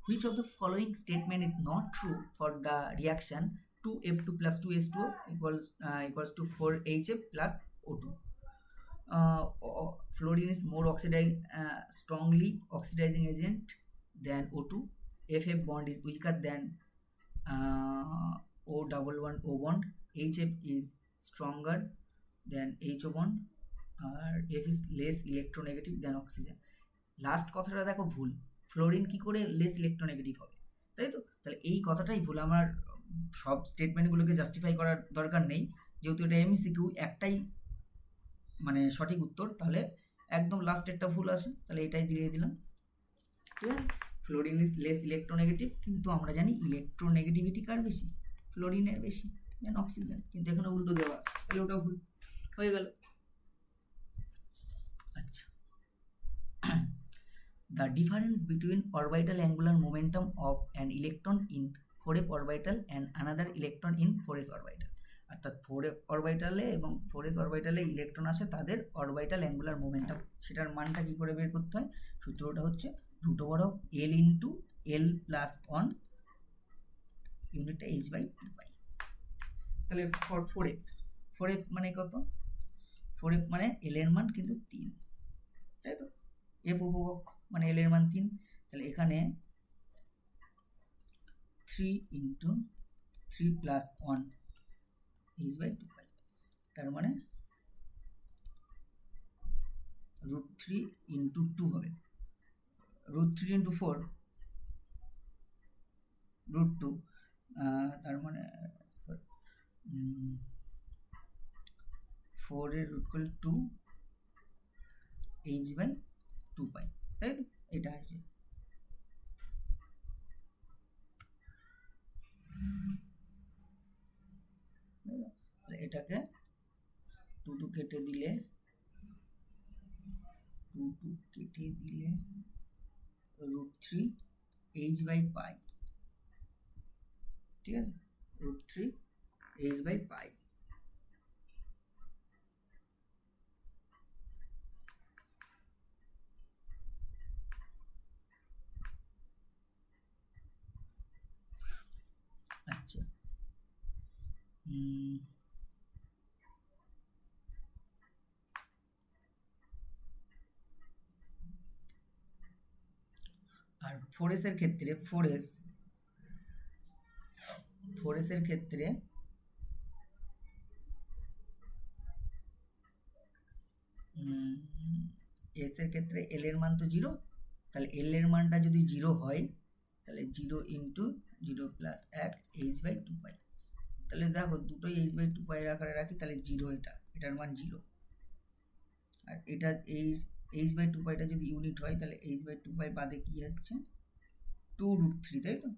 Which of the following statement is not true for the reaction 2F2 plus 2S2 equals to 4HF plus O2? Fluorine is more strongly oxidizing agent than O2. FF bond is weaker than O11O bond. HF is stronger than HO bond. F is less electronegative than oxygen. Last কথাটা দেখো ভুল, ফ্লোরিন কি করে লেস ইলেকট্রোনেগেটিভ হবে, তাই তো? তাহলে এই কথাটাই ভুল। আমার সব স্টেটমেন্টগুলোকে জাস্টিফাই করার দরকার নেই, যেহেতু এটা এমসিকিউ, একটাই মানে সঠিক উত্তর, তাহলে একদম লাস্টেরটা ভুল আছে, তাহলে এটাই দিয়ে দিলাম। ঠিক আছে, ফ্লোরিন ইজ লেস ইলেকট্রোনেগেটিভ, কিন্তু আমরা জানি ইলেকট্রোনেগেটিভিটি কার বেশি? ফ্লোরিনের বেশি দেন অক্সিজেন, কিন্তু এখানে উল্টো দেওয়া আছে, তাহলে ওটা ভুল হয়ে গেল। আচ্ছা, the difference between orbital angular momentum of an electron in 4s orbital and another electron in 4s orbital, অর্থাৎ 4s অরবিটালে এবং 4s অরবিটালে ইলেকট্রন আছে, তাদের অরবিটাল অ্যাঙ্গুলার মোমেন্টাম, সেটার মানটা কি করে বের করতে হয়? সূত্রটা হচ্ছে √L ইন্টু L প্লাস 1 ইউনিটটা h/2π। তাহলে ফর 4f মানে কত? 4f মানে L এর মান কিন্তু 3, তাই তো? f উপকক্ষ মানে L এর মান 3, তাহলে এখানে 3 ইন্টু 3 প্লাস 1 h/2π, তার মানে √3 ইন্টু 2 হবে, √3 ইন্টু 4 √2, তার মানে 4 এর রুট করলে 2 h/2π, তাই তো? এটা আসবে। এটাকে 2 কেটে দিলে √3 h/π, ঠিক আছে? √3 h/π। আচ্ছা, আর 4s এর ক্ষেত্রে 4s এর ক্ষেত্রে s এর ক্ষেত্রে l এর মান তো 0, তাহলে l এর মানটা যদি 0 হয়, তাহলে 0 ইন্টু 0 প্লাস 1 h/2π। তাহলে দেখো দুটোই h/2π আকারে রাখি, তাহলে 0, এটার মান 0, আর এটা h/2πটা যদি ইউনিট হয়, তাহলে h/2π বাদে কি হচ্ছে? 2√3, তাই তো?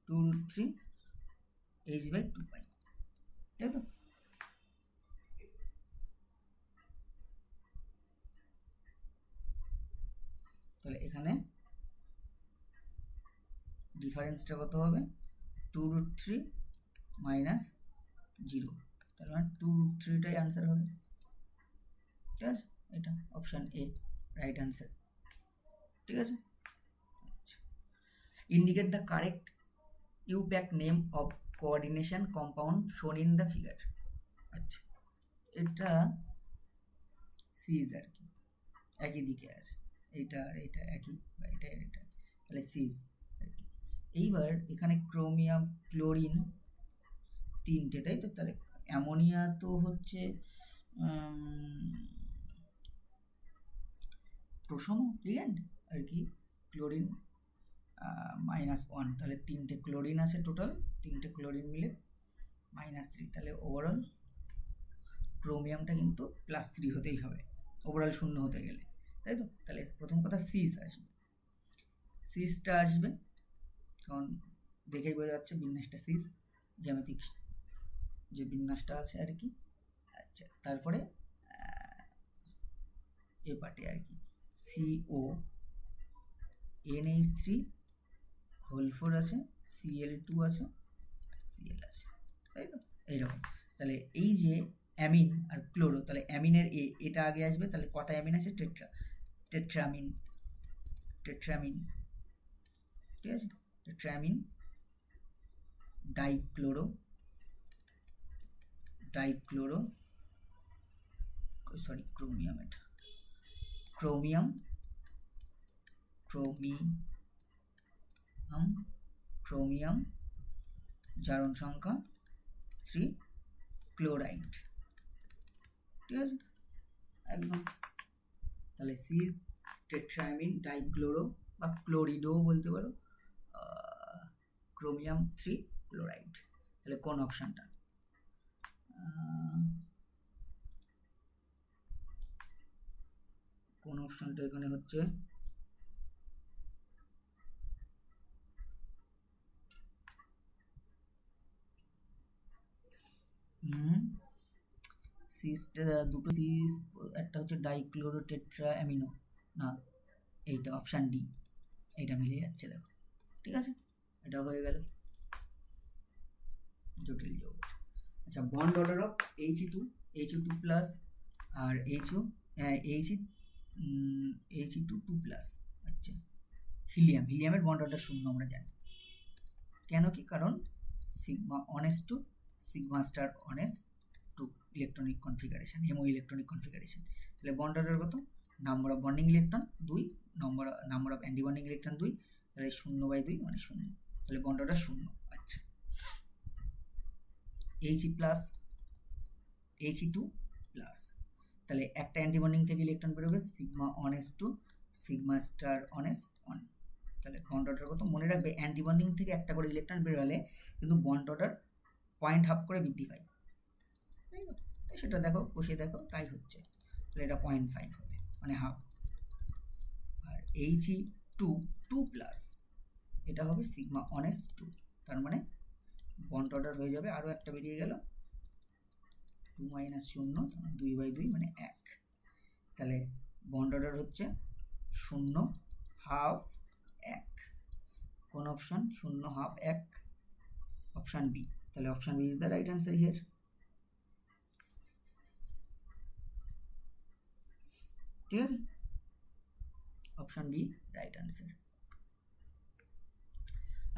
2√3 h/2π, তাই তো? তাহলে এখানে ডিফারেন্সটা কত হবে? 2√3 মাইনাস 0, তার মানে 2√3টাই আনসার হবে, ঠিক আছে? এটা অপশন এ রাইট আনসার, ঠিক আছে? Indicate the correct IUPAC name of coordination compound শোন ইন দ্য ফিগার। আচ্ছা, এটা সিজ আর কি, একই দিকে আছে, এটা আর এটা একই, বা এটা আর এটা, তাহলে সিজ আর কি। এইবার এখানে ক্রোমিয়াম, ক্লোরিন তিনটে, তাই তো? তাহলে অ্যামোনিয়া তো হচ্ছে প্রসম লিগ্যান্ড আর কি, ক্লোরিন -1, তাহলে 3টে ক্লোরিন আছে, টোটাল 3টে ক্লোরিন মিলে -3, তাহলে ওভারঅল ক্রোমিয়ামটা কিন্তু +3 হতেই হবে, ওভারঅল 0 হতে গেলে, তাই তো? তাহলে প্রথম কথা সিস আসবে, সিসটা আসবে, কারণ দেখেই বোঝা যাচ্ছে বিন্যাসটা সিস, জ্যামিতিক যে বিন্যাসটা আছে আর কি। আচ্ছা, তারপরে এ পার্টে আর কি CO NH3 হোল 4 আছে, Cl2 আছে, Cl আছে, তাই তো? এইরকম। তাহলে এই যে অ্যামিন আর ক্লোরো, তাহলে অ্যামিনের এটা আগে আসবে, তাহলে কটা অ্যামিন আছে? টেট্রামিন, ঠিক আছে? টেট্রামিন, ডাইক্লোরো, সরি ক্রোমিয়াম, এটা ক্রোমিয়াম জারণ সংখ্যা 3, ক্লোরাইড, ঠিক আছে? একদম। তাহলে সিস, টেট্রাঅ্যামিন ডাইক্লোরো বা ক্লোরিডো বলতে পারো, ক্রোমিয়াম 3 ক্লোরাইড। তাহলে কোন অপশানটা? কোন অপশানটা এখানে হচ্ছে? দুটো সিস, একটা হচ্ছে ডাইক্লোরো টেট্রা অ্যামিনো, না এইটা অপশান ডি, এইটা মিলে যাচ্ছে দেখো। ঠিক আছে, এটা হয়ে গেল জটিল যৌগ। আচ্ছা, bond order of He2 plus আর He2 2 প্লাস। আচ্ছা, হিলিয়ামের বন্ড অর্ডার 0 আমরা জানি। কেন কি? কারণ sigma one s two sigma star one s two electronic configuration, হেমো ইলেকট্রনিক কনফিগারেশন। তাহলে বন্ড অর্ডার কত? Number of bonding electron 2, number of anti bonding electron 2, তাহলে 0/2 মানে 0। তাহলে বন্ড অর্ডার 0। আচ্ছা, He প্লাস He2 প্লাস, তাহলে একটা অ্যান্টি বন্ডিং থেকে ইলেকট্রন বেরোবে sigma one s two sigma star অনেস 1। তাহলে বন্ড অর্ডার কত? মনে রাখবে অ্যান্টি বন্ডিং থেকে একটা করে ইলেকট্রন বেরোলে কিন্তু বন্ড অর্ডার 0.5 করে বৃদ্ধি পায়, তাই না? সেটা দেখো, বসে দেখো, তাই হচ্ছে। তাহলে এটা 0.5 হবে, মানে হাফ। আর He2 প্লাস, এটা হবে সিগমা অনেস 2, তার মানে বন্ড অর্ডার হয়ে যাবে, আরও একটা বেরিয়ে গেল 2 - 0, 2/2 মানে 1। তাহলে বন্ড অর্ডার হচ্ছে 0, হাফ, 1। কোন অপশন? 0, হাফ, 1, অপশন বি। তাহলে option B is the right answer here. ঠিক আছে, অপশন বি রাইট অ্যান্সার।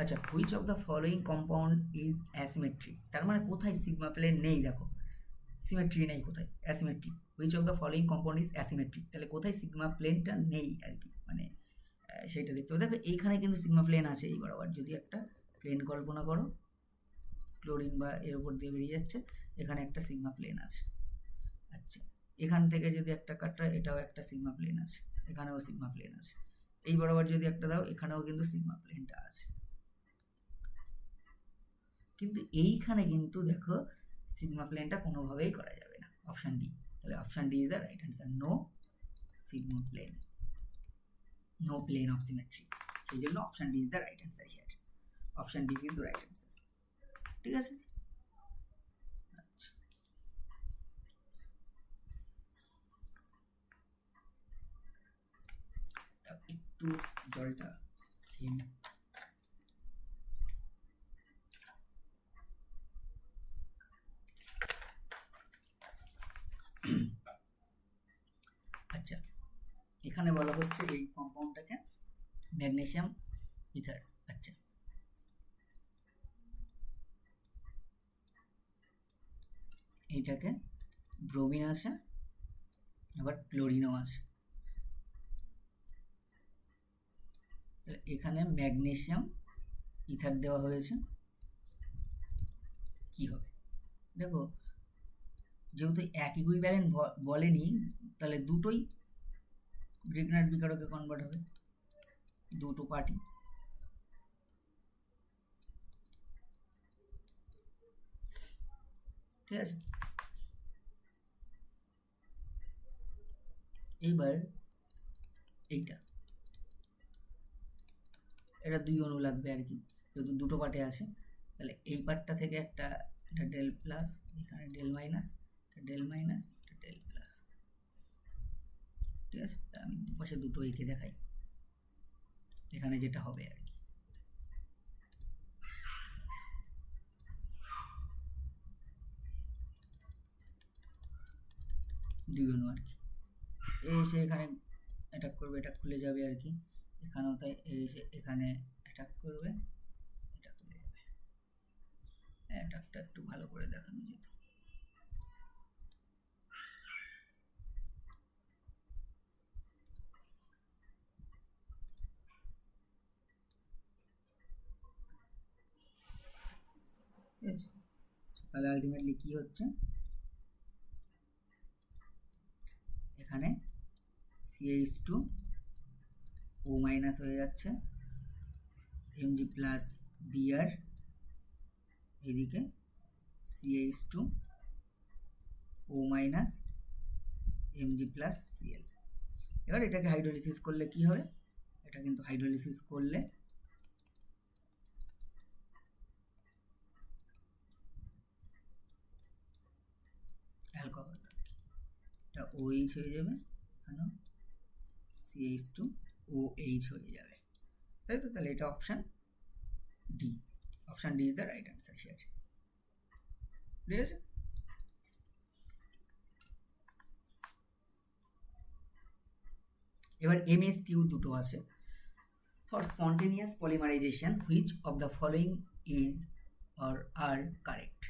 আচ্ছা, which of the following compound is asymmetric? তার মানে কোথায় সিগমা প্লেন নেই? দেখো, সিমেট্রি নেই কোথায়? Asymmetric. Which of the following compound is asymmetric, তাহলে কোথায় সিগমা প্লেনটা নেই আর কি, মানে সেটা দেখতে হবে। দেখো এইখানে কিন্তু সিগমা প্লেন আছে, এই বরাবর যদি একটা প্লেন কল্পনা করো, ক্লোরিন বা এর উপর দিয়ে বেরিয়ে যাচ্ছে, এখানে একটা সিগমা প্লেন আছে। আচ্ছা, এখান থেকে যদি একটা কাটা, এটাও একটা সিগমা প্লেন আছে, এখানেও সিগমা প্লেন আছে। এই বরাবর যদি একটা দাও, এখানেও কিন্তু সিগমা প্লেনটা আছে। কিন্তু এইখানে কিন্তু দেখো সিগমা প্লেনটা কোনোভাবেই করা যাবে না, অপশন ডি। তাহলে option D is the right answer, no sigma plane, no plane of symmetry. সেই জন্য option D is the right answer here. Option D কিন্তু রাইট অ্যান্সার। ঠিক আছে, আচ্ছা, একটু জলটা খেয়ে নিই। আচ্ছা, এখানে বলা হচ্ছে এই কম্পাউন্ডটাকে ম্যাগনেসিয়াম ইথার। আচ্ছা, এইটাকে ব্রোমিন আছে, আবার ক্লোরিনও আছে। এখানে ম্যাগনেসিয়াম ইথার দেওয়া হয়েছে, কি হবে? দেখো, যেহেতু এক ইকুইভ্যালেন্ট বলেনি, তাহলে দুটোই গ্রিগনার্ড বিকারকে কনভার্ট হবে, দুটো পার্টি। ঠিক আছে, এইবার এইটা, এটা 2 অণু লাগবে আর কি, যেহেতু দুটো পার্টে আছে। তাহলে এই পার্টটা থেকে একটা, এটা ডেল প্লাস, এখানে del minus, del minus, del plus. ঠিক আছে, আমি দুপাশে দুটো এঁকে দেখাই, এখানে যেটা হবে আর কি। দুই অণু আর কি, এসে এখানে অ্যাটাক করবে, এটা খুলে যাবে আর কি। এখানেও তাই, এসে এখানে অ্যাটাক করবে, এটা খুলে যাবে। অ্যাটাকটা একটু ভালো করে দেখানো যেত। ঠিক আছে, তাহলে আলটিমেটলি কি হচ্ছে? এখানে CH2 ও মাইনাস হয়ে যাচ্ছে Mg প্লাস Br, এইদিকে CH2 ও মাইনাস Mg প্লাস Cl। এবার এটাকে হাইড্রোলিসিস করলে কি হবে, এটা কিন্তু হাইড্রোলিসিস করলে অ্যালকোহল, এটা OH হয়ে যাবে, এখানে CH2OH হয়ে যাবে, তাই তো? তাহলে এটা option D, option D is the right answer here. ঠিক আছে, এবার MSQ দুটো আছে। For spontaneous polymerization which of the following is or are correct.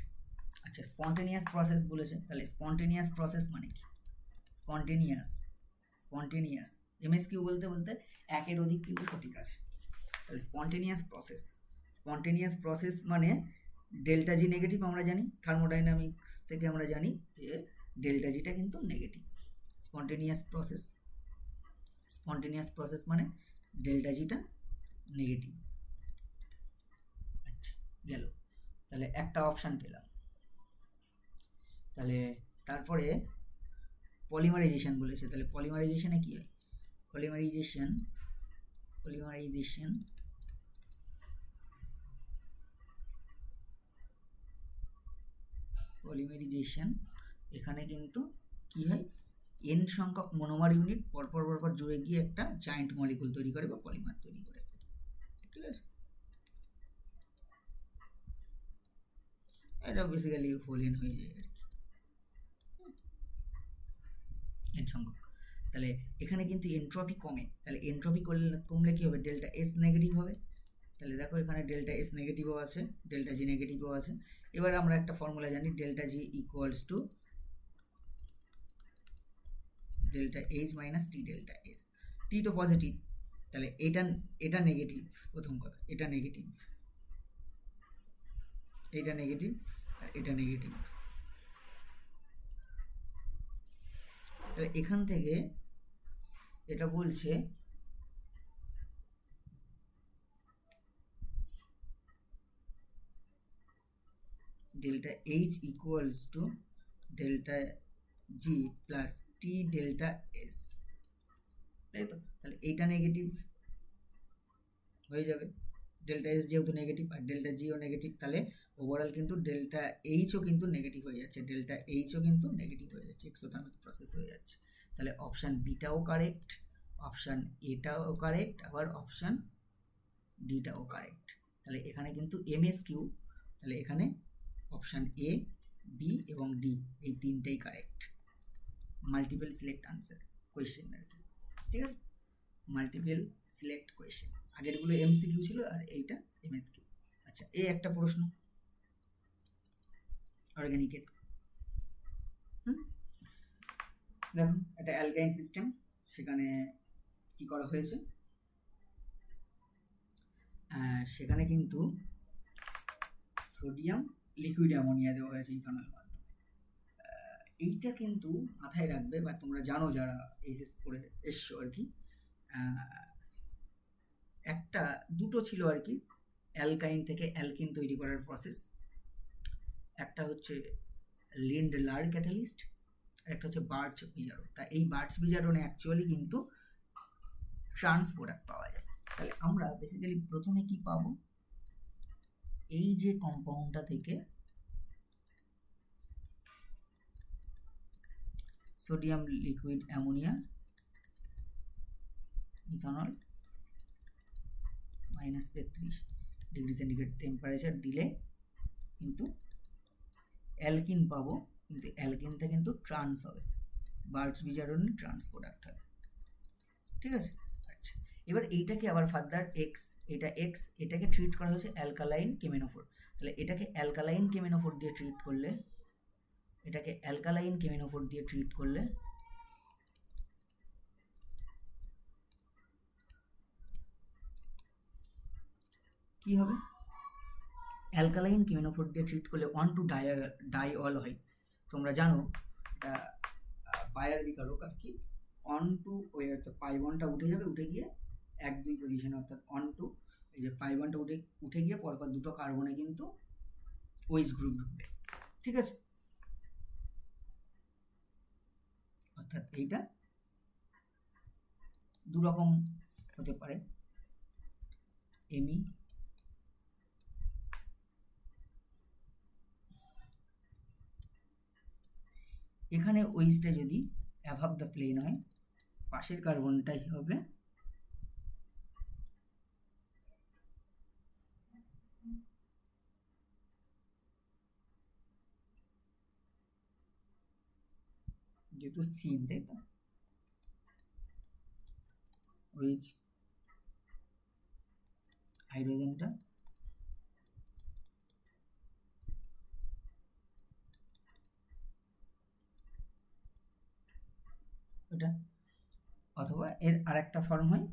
আচ্ছা, স্পন্টেনিয়াস প্রসেস বলেছে, তাহলে স্পন্টেনিয়াস প্রসেস মানে কি? স্পন্টেনিয়াস MSQ বলতে বলতে একের অধিক কিন্তু সঠিক আছে। তাহলে স্পন্টেনিয়াস প্রসেস মানে ডেল্টা জি নেগেটিভ, আমরা জানি থার্মোডাইনামিক্স থেকে আমরা জানি যে ডেল্টা জিটা কিন্তু নেগেটিভ। স্পন্টেনিয়াস প্রসেস মানে ডেল্টা জিটা নেগেটিভ। আচ্ছা, গেল, তাহলে একটা অপশান পেলাম। তাহলে তারপরে পলিমারাইজেশন বলেছে, তাহলে পলিমারাইজেশনে কি হয়? পলিমারাইজেশন এখানে কিন্তু কি হয়, n সংখ্যক মনোমার ইউনিট পরপর জুড়ে গিয়ে একটা জায়েন্ট মলিকুল তৈরি করে বা পলিমার তৈরি করে। ঠিক আছে, এটা বেসিক্যালি হোল n হয়ে যায় আর কি, n সংখ্যক। তাহলে এখানে কিন্তু এনট্রপি কমে, তাহলে এনট্রপি কমলে কি হবে? ডেল্টা এস নেগেটিভ হবে। তাহলে দেখো এখানে ডেল্টা এস নেগেটিভও আছে, ডেল্টা জি নেগেটিভও আছে। এবার আমরা একটা ফর্মুলা জানি, delta G equals to delta H minus T delta S. T তো পজিটিভ, তাহলে এটা নেগেটিভ, প্রথম কথা এটা নেগেটিভ, এটা নেগেটিভ আর এটা নেগেটিভ। তাহলে এখান থেকে এটা বলছে delta H equals to delta G plus T delta S, তাই তো? তাহলে এইটা নেগেটিভ হয়ে যাবে, ডেল্টা এস যেহেতু নেগেটিভ আর ডেল্টা জিও নেগেটিভ, তাহলে ওভারঅল কিন্তু ডেল্টা এইচও কিন্তু নেগেটিভ হয়ে যাচ্ছে, এক্সোথার্মিক প্রসেস হয়ে যাচ্ছে। তাহলে অপশান বিটাও কারেক্ট, অপশান এটাও কারেক্ট, আবার অপশান ডিটাও কারেক্ট। তাহলে এখানে কিন্তু MSQ, তাহলে এখানে অপশান এ, বি এবং ডি এই তিনটেই correct. Multiple select answer question আর কি। ঠিক আছে, মাল্টিপল সিলেক্ট কোয়েশ্চেন, আগেরগুলো MCQ ছিল আর এইটা MSQ। আচ্ছা, এই একটা প্রশ্ন অর্গানিকের, দেখো একটা অ্যালকাইন সিস্টেম, সেখানে কি করা হয়েছে, সেখানে কিন্তু সোডিয়াম লিকুইড অ্যামোনিয়া দেওয়া হয়েছে ইথানল মাধ্যমে। এইটা কিন্তু মাথায় রাখবে, বা তোমরা জানো যারা এইচএস পড়ে এসছো আর কি, দুটো ছিল আর কি অ্যালকাইন থেকে অ্যালকিন তৈরি করার প্রসেস। একটা হচ্ছে লিন্ডলার ক্যাটালিস্ট আর একটা হচ্ছে বার্চ বিজারন। তা এই বার্চ বিজারনে অ্যাকচুয়ালি কিন্তু ট্রান্স প্রোডাক্ট পাওয়া যায়। তাহলে আমরা বেসিক্যালি প্রথমে কি পাবো, এই যে কম্পাউন্ডটা থেকে sodium liquid ammonia ethanol -33 degree centigrade temperature দিলে কিন্তু অ্যালকিন পাবো, কিন্তু অ্যালকিনটা কিন্তু ট্রান্স হবে, বার্চ বিজারণে ট্রান্স প্রোডাক্ট হয়। ঠিক আছে, আচ্ছা এবার এইটাকে আবার ফার্দার এটাকে ট্রিট করা হয়েছে অ্যালকালাইন কেমিনোফোর। তাহলে এটাকে অ্যালকালাইন কেমিনোফোর দিয়ে ট্রিট করলে কি হবে, অ্যালকালাইন কেমিনোফোর দিয়ে ট্রিট করলে 1,2 ডাইঅল হয়। তোমরা জানো এটা বায়ার বিকারক আর কি, 1,2 পাই বন্ডটা উঠে যাবে, উঠে গিয়ে 1-2 পজিশনে, অর্থাৎ 1-2, এই যে পাই বন্ডটা উঠে গিয়ে পরপর দুটো কার্বনে কিন্তু ওইচ গ্রুপ ঢুকবে, ঠিক আছে। অর্থাৎ এইটা দু রকম হতে পারে, এমি এখানে ওইচটা যদি অ্যাভাব দ্য প্লেন হয়, পাশের কার্বনটাই হবে যেহেতু সিন, তাই তো, ওইচ হাইড্রোজেনটা এটা, অথবা এর আরেকটা ফর্ম হয়,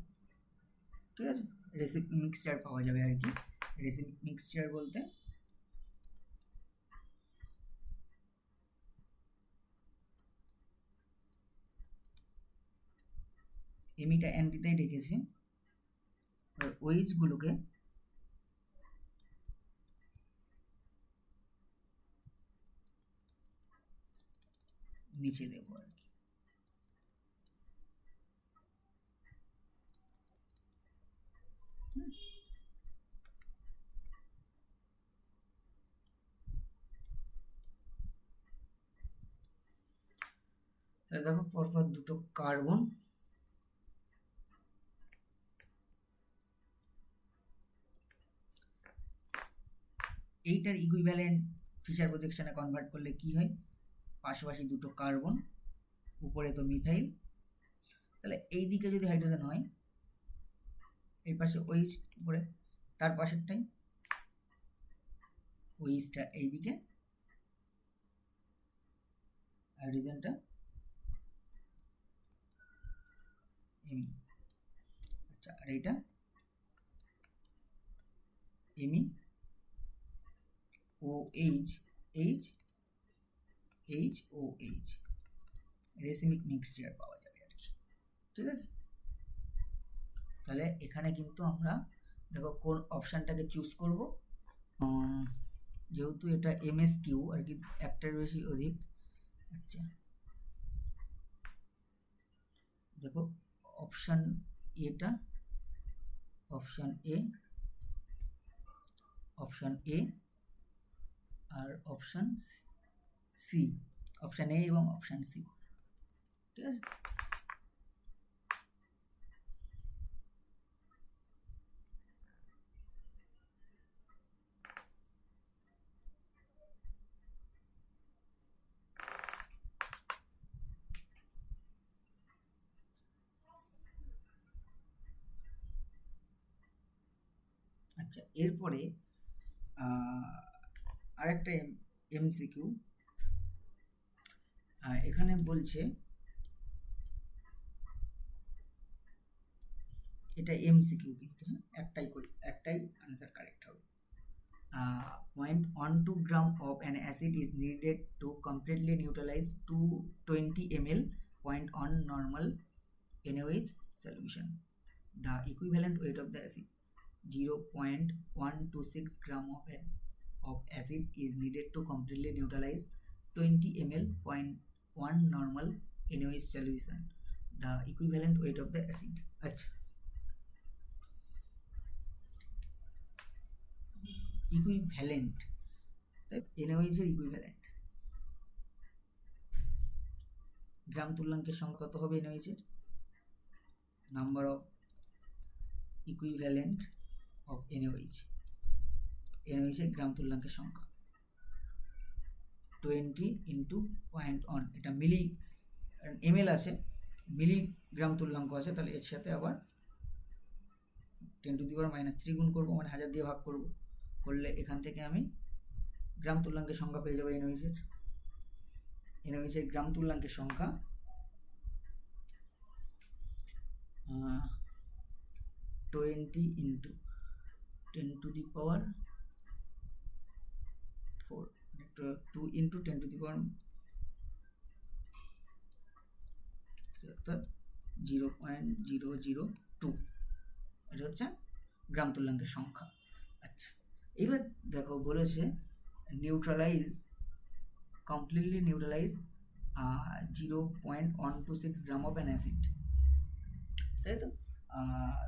ঠিক আছে, রেসিপ মিক্সচার পাওয়া যাবে আর কি। রেসিপ মিক্সচার বলতে এমিটা অ্যান্টিতেই রেখেছি, ওইচ গুলোকে নিচে দেবো আর কি। দেখো পরপর দুটো কার্বন, এইটার ইকুইভ্যালেন্ট ফিশার প্রজেকশনে কনভার্ট করলে কি হয়, পাশাপাশি দুটো কার্বন, উপরে তো মিথাইল, তাহলে এই দিকে যদি হাইড্রোজেন হয়, এই পাশে ওইচ উপরে, তার পাশেরটাই ওইচটা এইদিকে, হাইড্রোজেনটা এমি, আচ্ছা, আর এইটা এমি O H, H H O H, racemic mixture পাওয়া যাবে আর কি, ঠিক আছে। তাহলে এখানে কিন্তু আমরা দেখো কোন অপশানটাকে চুজ করব, যেহেতু এটা এমএসকিউ আর কি, একটার বেশি অধিক, আচ্ছা দেখো অপশান এটা, অপশান এ, অপশান এ আর অপশান সি, অপশান এ এবং অপশান সি, ঠিক আছে। আচ্ছা, এরপরে আরেকটা এমসিকিউ, এখানে বলছে, এটা এমসিকিউ কিন্তু একটাই আনসার কারেক্ট হবে। 0.12 gram of an acid is needed to completely neutralize 220 ml 0.1 normal NaOH solution. The equivalent weight of the acid 0.126 gram of acid is needed to completely neutralize 20 ml 0.1 normal NaOH solution. The equivalent weight of the acid. আচ্ছা, ইকুইভ্যালেন্ট, NaOH এর ইকুইভ্যালেন্ট গ্রাম তুল্যাঙ্কের সংখ্যা কত হবে NaOH এর, number of equivalent of NaOH, NaOH এর গ্রাম তুল্যাঙ্কের সংখ্যা 20 ইন্টু 0.1, এটা মিলি ml আছে, মিলিগ্রাম তুল্যাঙ্ক আছে, তাহলে এর সাথে আবার 10 টু দি পাওয়ার -3 গুণ করবো, মানে 1000 দিয়ে ভাগ করব, করলে এখান থেকে আমি গ্রাম তুল্যাঙ্কের সংখ্যা পেয়ে যাবো NaOH এর গ্রাম তুল্যাঙ্কের সংখ্যা 20 into 10 to the power 4, 2 into 10 to the power 0.002, এটা হচ্ছে গ্রাম তুল্যাঙ্কের সংখ্যা। আচ্ছা, এবার দেখো বলেছে completely neutralise 0.126 gram of an acid, তাই তো?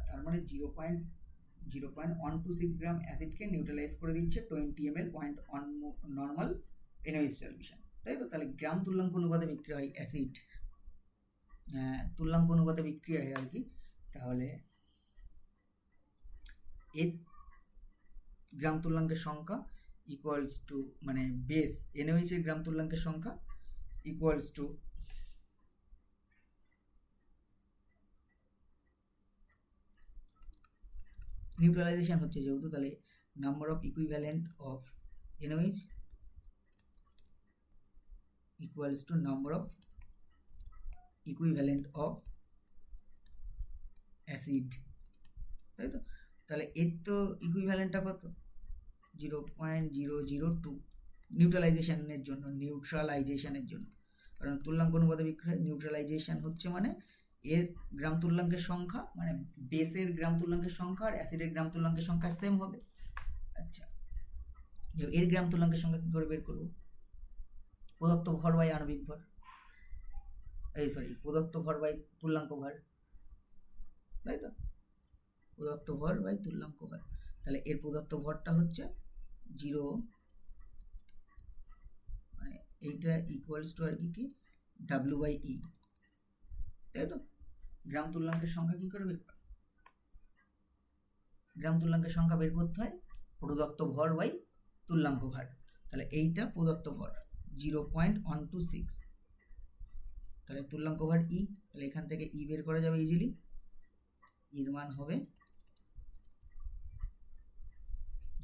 তার মানে 0.126 গ্রাম অ্যাসিডকে নিউট্রালাইজ করে দিচ্ছে 20 ml 0.1 নর্মাল NaOH সলিউশন, তাই তো? তাহলে গ্রাম তুল্যাঙ্ক অনুপাতে বিক্রি হয় অ্যাসিড, তুল্যাঙ্ক অনুপাতে বিক্রি হয় আর কি। তাহলে এর গ্রাম তুল্যাঙ্কের সংখ্যা ইকুয়ালস টু, মানে বেস NaOH এর গ্রাম তুল্যাঙ্কের সংখ্যা ইকুয়ালস টু নিউট্রালাইজেশন হচ্ছে যেহেতু, তাহলে number of equivalent of NaOH equals to number of equivalent of acid, তাই তো? তাহলে এর তো ইকুইভ্যালেন্টটা কত? 0.002 নিউট্রালাইজেশনের জন্য, কারণ তুল্যাঙ্ক অনুপাতে বিক্রি হয়। নিউট্রালাইজেশন হচ্ছে মানে এর গ্রাম তুল্যাঙ্কের সংখ্যা, মানে বেসের গ্রাম তুল্যাঙ্কের সংখ্যা আর অ্যাসিডের গ্রাম তুল্যাঙ্কের সংখ্যা সেম হবে। আচ্ছা, এর গ্রাম তুল্যাঙ্কের সংখ্যা কি করে বের করব? প্রদত্ত ভর বাই আণবিক ভর, প্রদত্ত ভর বাই তুল্যাঙ্ক ভর, তাই তো? প্রদত্ত ভর বাই তুল্যাঙ্ক ভর। তাহলে এর প্রদত্ত ভরটা হচ্ছে 0, মানে এইটা ইকুয়ালস টু আর কি W/E, তাই তো? গ্রাম তুল্যাঙ্কের সংখ্যা কি করে বের করে? গ্রাম তুল্যাঙ্কের সংখ্যা বের করতে হয় প্রদত্ত ভর বাই তুল্যাঙ্ক ভর। তাহলে এইটা প্রদত্ত ভর 0.126, তাহলে তুল্যাঙ্ক ভর E, তাহলে এখান থেকে E বের করা যাবে ইজিলি। এর মান হবে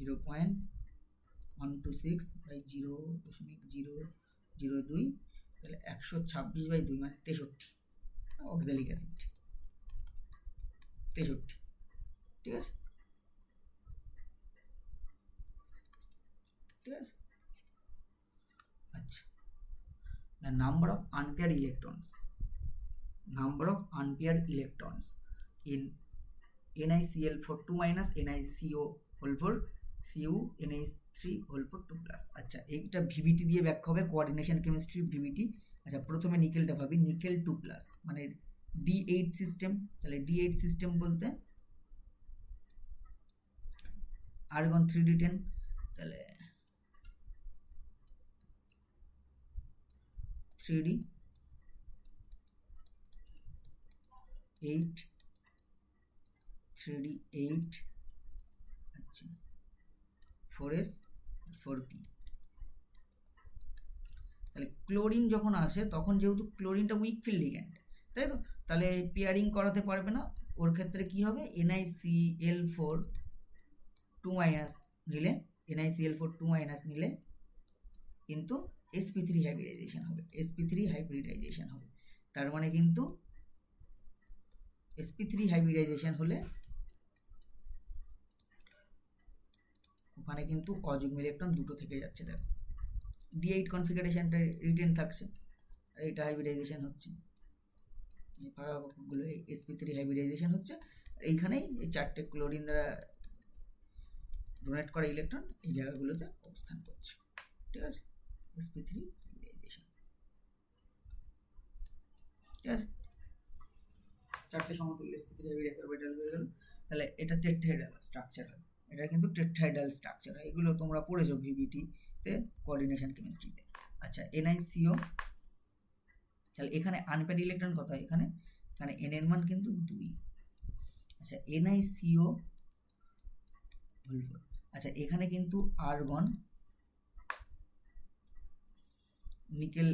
0.126 বাই 0.002, তাহলে 126/2 মানে 63 অক্সালিক অ্যাসিড, 63, ঠিক আছে? ঠিক আছে। আচ্ছা, the number of unpaired electrons in NiCl4 2 minus NiCO4 Cu NH3 2+। আচ্ছা, এইটা ভিবিটি দিয়ে ব্যাখ্যা হবে, কোঅর্ডিনেশন কেমিস্ট্রি ভিবিটি। আচ্ছা, প্রথমে নিকেলটা ভাবি, নিকেল 2+, মানে D8 সিস্টেম। তাহলে D8 সিস্টেম বলতে আর্গন 3D10, তাহলে 3D8 আচ্ছা 4s 4p। তাহলে ক্লোরিন যখন আসে তখন যেহেতু ক্লোরিনটা উইক ফিল্ড লিগ্যান্ড, তাই তো? তাহলে পেয়ারিং করাতে পারবে না। ওর ক্ষেত্রে কি হবে? NiCl4 2- নিলে কিন্তু sp3 হাইব্রিডাইজেশন হবে। তার মানে কিন্তু sp3 হাইব্রিডাইজেশন হলে ওখানে কিন্তু অযুগ্ম ইলেকট্রন দুটো থেকে যাচ্ছে। দেখো D8 কনফিগারেশনটা রিটেন থাকছে, আর এটা হাইব্রিডাইজেশন হচ্ছে, এই ফাঁকা কক্ষগুলো sp3 হাইব্রিডাইজেশন হচ্ছে। এইখানেই এই চারটে ক্লোরিন দ্বারা ডোনেট করা ইলেকট্রন এই জায়গাগুলোতে অবস্থান করছে, ঠিক আছে? sp3 হাইব্রিডাইজেশন, ঠিক আছে? চারটে সমতুল্য sp3 হাইব্রিড অরবিটাল হয়ে গেল। তাহলে এটা টেট্রাহেড্রাল স্ট্রাকচার হয়, এটা কিন্তু টেট্রাহেড্রাল স্ট্রাকচার হয়। এগুলো তোমরা পড়েছো ভিবিটি তে, কোঅর্ডিনেশন কেমিস্ট্রিতে। আচ্ছা, NiCO, তাহলে এখানে আনপেয়ার্ড ইলেকট্রন কত হয়? এখানে n এর মান কিন্তু 2। আচ্ছা, NiCO হল 4। আচ্ছা, এখানে কিন্তু আর্গন নিকেল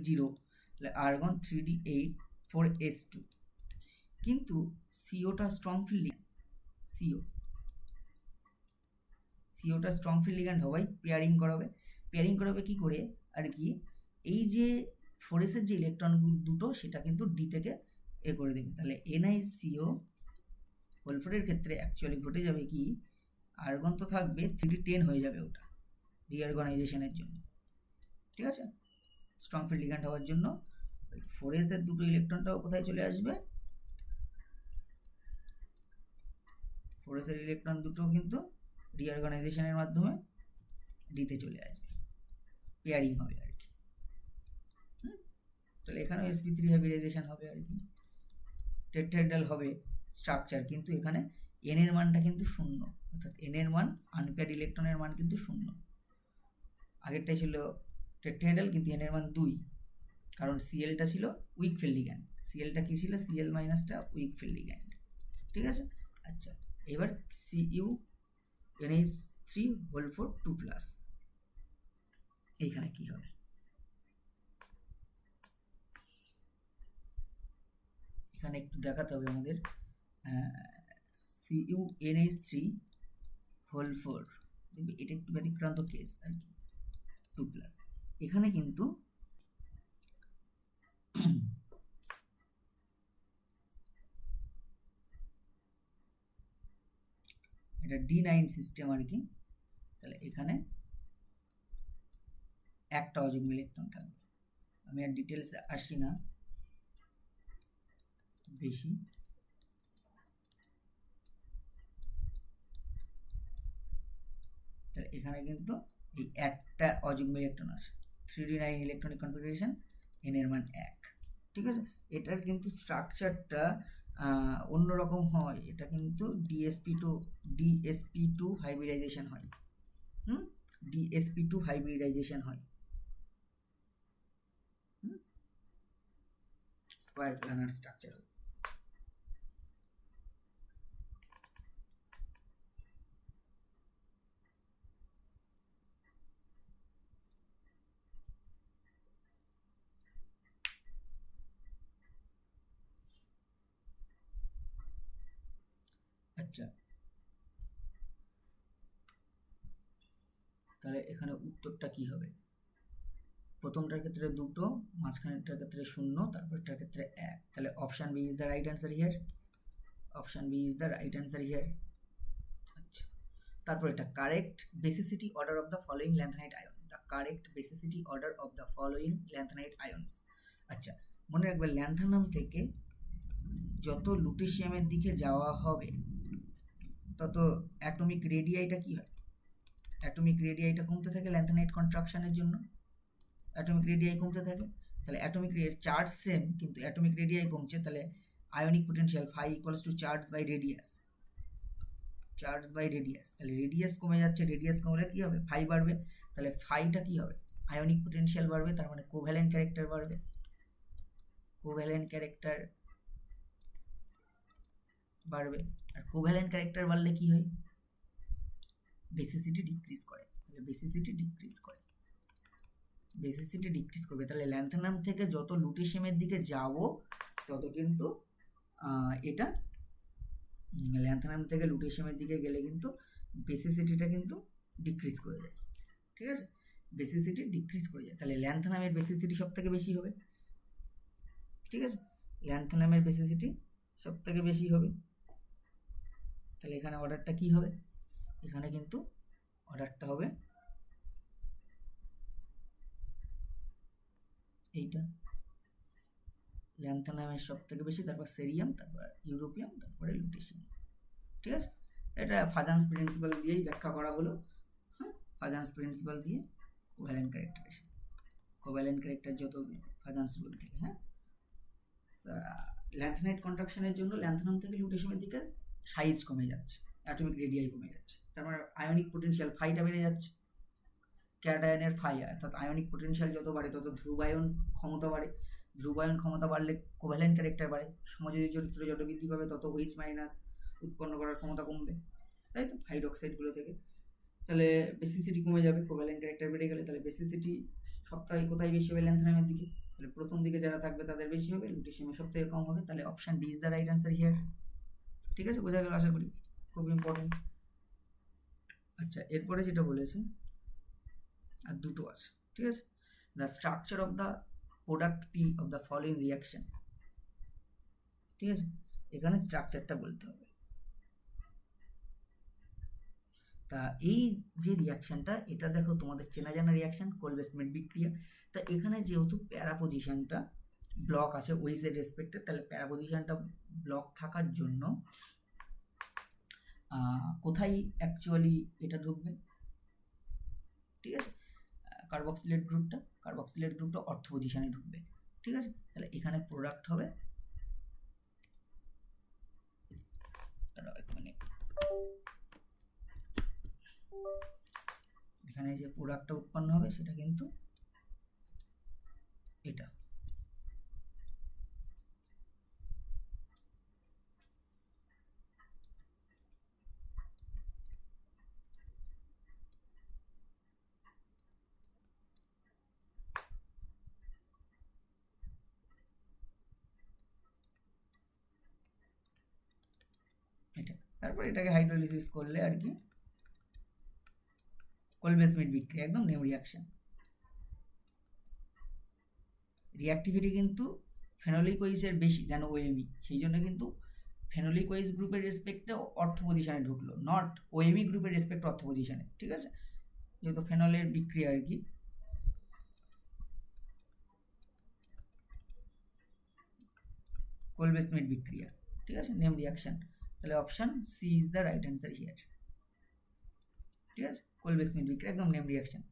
0, তাহলে আর্গন 3D8 4s2, কিন্তু সিওটা স্ট্রং ফিল্ড সিওটা স্ট্রং ফিল্ড লিগ্যান্ড হওয়ায় পেয়ারিং করাবে কি করে আর কি? এই যে 4s এর যে ইলেকট্রন দুটো সেটা কিন্তু ডি থেকে এ করে দেবে। তাহলে NiCO4 এর ক্ষেত্রে অ্যাকচুয়ালি ঘটে যাবে কি, আর্গন তো থাকবে 3D10 হয়ে যাবে ওটা রিঅর্গানাইজেশনের জন্য, ঠিক আছে? স্ট্রং ফিল্ড লিগ্যান্ড হওয়ার জন্য 4s এর দুটো ইলেকট্রনটাও কোথায় চলে আসবে? 4s এর ইলেকট্রন দুটো কিন্তু রিঅর্গানাইজেশনের মাধ্যমে ডিতে চলে আসবে, পেয়ারিং হবে আর কি। তাহলে এখানেও sp3 হাইব্রিডাইজেশন হবে আর কি, টেট্রাহেড্রাল হবে স্ট্রাকচার, কিন্তু এখানে n এর মানটা কিন্তু শূন্য, অর্থাৎ n এর মান আনপেয়ার্ড ইলেকট্রনের মান কিন্তু শূন্য। আগেরটাই ছিল টেট্রাহেড্রাল, কিন্তু n এর মান 2, কারণ সিএলটা ছিল উইক ফিল্ড লিগ্যান্ড। সিএলটা কি ছিল? সিএল মাইনাসটা উইক ফিল্ড লিগ্যান্ড, ঠিক আছে। আচ্ছা, এবার সিইউ NH3 হোল 4 2+, এইখানে কি হবে? এখানে একটু দেখাতে হবে আমাদের, সিইউ NH3 হোল 4, দেখবি এটা একটু ব্যতিক্রান্ত কেস আর কি, 2+। এখানে কিন্তু এটা D9 সিস্টেম আর কি, তাহলে এখানে একটা অযুগ্ম ইলেকট্রন থাকবে। আমি আর ডিটেলসে আসি না বেশি। তাহলে এখানে কিন্তু এই একটা অযুগ্ম ইলেকট্রন আছে, 3d9 ইলেকট্রনিক কনফিগারেশন, n এর মান 1, ঠিক আছে। এটার কিন্তু স্ট্রাকচারটা অন্যরকম হয়, এটা কিন্তু DsP2 হাইব্রিডাইজেশন হয়, DsP2 হাইব্রিডাইজেশন হয়, স্কয়ার প্ল্যানার স্ট্রাকচার। আচ্ছা, তাহলে এখানে উত্তরটা কি হবে? প্রথমটার ক্ষেত্রে 2, মাঝখানেরটার ক্ষেত্রে 0, তারপরটার ক্ষেত্রে 1, তাহলে option B is the right answer here, option B is the right answer here. আচ্ছা, তারপর এটা correct basicity order of the following lanthanide ion, the correct basicity order of the following lanthanide ions. আচ্ছা, মনে রাখবে ল্যান্থানাম থেকে যত লুটেশিয়ামের দিকে যাওয়া হবে তত অ্যাটমিক রেডিয়াইটা কি হয়? অ্যাটমিক রেডিয়াইটা কমতে থাকে ল্যান্থানাইট কন্ট্রাকশনের জন্য, অ্যাটমিক রেডিয়াই কমতে থাকে। তাহলে অ্যাটমিক চার্জ সেম, কিন্তু অ্যাটমিক রেডিয়াই কমছে, তাহলে ionic potential phi equals to charge by radius, charge by radius. তাহলে রেডিয়াস কমে যাচ্ছে, রেডিয়াস কমলে কি হবে? ফাই বাড়বে, তাহলে ফাইটা কি হবে? আয়নিক পোটেনশিয়াল বাড়বে, তার মানে কোভ্যালেন্ট ক্যারেক্টার বাড়বে, কোভ্যালেন্ট ক্যারেক্টার বাড়বে। আর কোভ্যালেন্ট ক্যারেক্টার বাড়লে কি হয়? বেসিসিটি ডিক্রিজ করে, তাহলে বেসিসিটি ডিক্রিজ করে, বেসিসিটি ডিক্রিজ করবে। তাহলে ল্যান্থানাম থেকে যত লুটেশিয়ামের দিকে যাব তত কিন্তু এটা ল্যান্থানাম থেকে লুটেশিয়ামের দিকে গেলে কিন্তু বেসিসিটিটা কিন্তু ডিক্রিজ করে যায়, ঠিক আছে। বেসিসিটি ডিক্রিজ করে যায়, তাহলে ল্যান্থানামের বেসিসিটি সব থেকে বেশি হবে, ঠিক আছে। ল্যান্থানামের বেসিসিটি সব থেকে বেশি হবে, তাহলে এখানে অর্ডারটা কি হবে? এখানে কিন্তু অর্ডারটা হবে এইটা, ল্যান্থানামের সব থেকে বেশি, তারপর সেরিয়াম, তারপর ইউরোপিয়াম, তারপরে লুটেশিয়াম, ঠিক আছে। এটা ফাজান্স প্রিন্সিপাল দিয়েই ব্যাখ্যা করা হলো, হ্যাঁ, ফাজান্স প্রিন্সিপাল দিয়ে কোভ্যালেন্ট ক্যারেক্টারেশন, কোভ্যালেন্ট ক্যারেক্টার যত ফাজান্স রুল থেকে, হ্যাঁ। ল্যান্থানাইট কন্ট্রাকশনের জন্য ল্যান্থানাম থেকে লুটেশিয়ামের দিকে সাইজ কমে যাচ্ছে, অ্যাটমিক রেডিয়াই কমে যাচ্ছে, তারপর আয়নিক পোটেনশিয়াল ফাইটা বেড়ে যাচ্ছে, ক্যাটায়নের ফাই, অর্থাৎ আয়নিক পোটেনশিয়াল যত বাড়ে তত ধ্রুবায়ন ক্ষমতা বাড়ে, ধ্রুবায়ন ক্ষমতা বাড়লে কোভ্যালেন্ট ক্যারেক্টার বাড়ে, সমযোজী চরিত্র যত বৃদ্ধি পাবে তত OH মাইনাস উৎপন্ন করার ক্ষমতা কমবে, তাই তো, হাইড্রক্সাইডগুলো থেকে। তাহলে বেসিসিটি কমে যাবে, কোভ্যালেন্ট ক্যারেক্টার বেড়ে গেলে, তাহলে বেসিসিটি সবথেকে কোথায় বেশি হবে? ল্যান্থানামের দিকে, তাহলে প্রথম দিকে যারা থাকবে তাদের বেশি হবে, লুটেশিয়ামের সব থেকে কম হবে, তাহলে option D is the right answer here, ঠিক আছে। বোঝা গেল আশা করি, খুব ইম্পর্টেন্ট। আচ্ছা, এরপরে যেটা বলেছে আর দুটো আছে, ঠিক আছে। The structure of the product P of the following reaction, ঠিক আছে। এখানে স্ট্রাকচারটা বলতে হবে। তা এই যে রিয়াকশনটা, এটা দেখো তোমাদের চেনা জানা রিয়াকশন, কোলবেসমেন্ট বিক্রিয়া। তা এখানে যেহেতু প্যারা পজিশনটা ব্লক আছে ওইস এর রেসপেক্টে, তাহলে প্যারা পজিশনটা ব্লক থাকার জন্য কোথায় অ্যাকচুয়ালি এটা ঢুকবে, ঠিক আছে? কার্বক্সিলেট গ্রুপটা অর্থ পজিশনে ঢুকবে, ঠিক আছে? তাহলে এখানে প্রোডাক্ট হবে, এখানে যে প্রোডাক্টটা উৎপন্ন হবে সেটা কিন্তু এটা। এটা তারপর এটাকে হাইড্রোলিসিস করলে আর কি কোলবে-স্মিথ বিক্রিয়া, একদম নেম রিয়াকশন। রিঅ্যাক্টিভিটি কিন্তু ফেনোলিক ওয়েজের বেশি দেন ওএমই, সেই জন্য কিন্তু ফেনোলিক ওয়েজ গ্রুপের রেসপেক্টে অর্থ পজিশনে ঢুকলো, নট ওএমই গ্রুপের রেসপেক্ট অর্থ পজিশনে, ঠিক আছে? যেহেতু ফেনলের বিক্রিয়া আর কি কোলবে-স্মিথ বিক্রিয়া, ঠিক আছে, নেম রিয়াকশন। তাহলে option C is the right answer here, ঠিক আছে? কোলবে-স্মিথ বিক্রিয়া একদম নেম রিয়াকশন,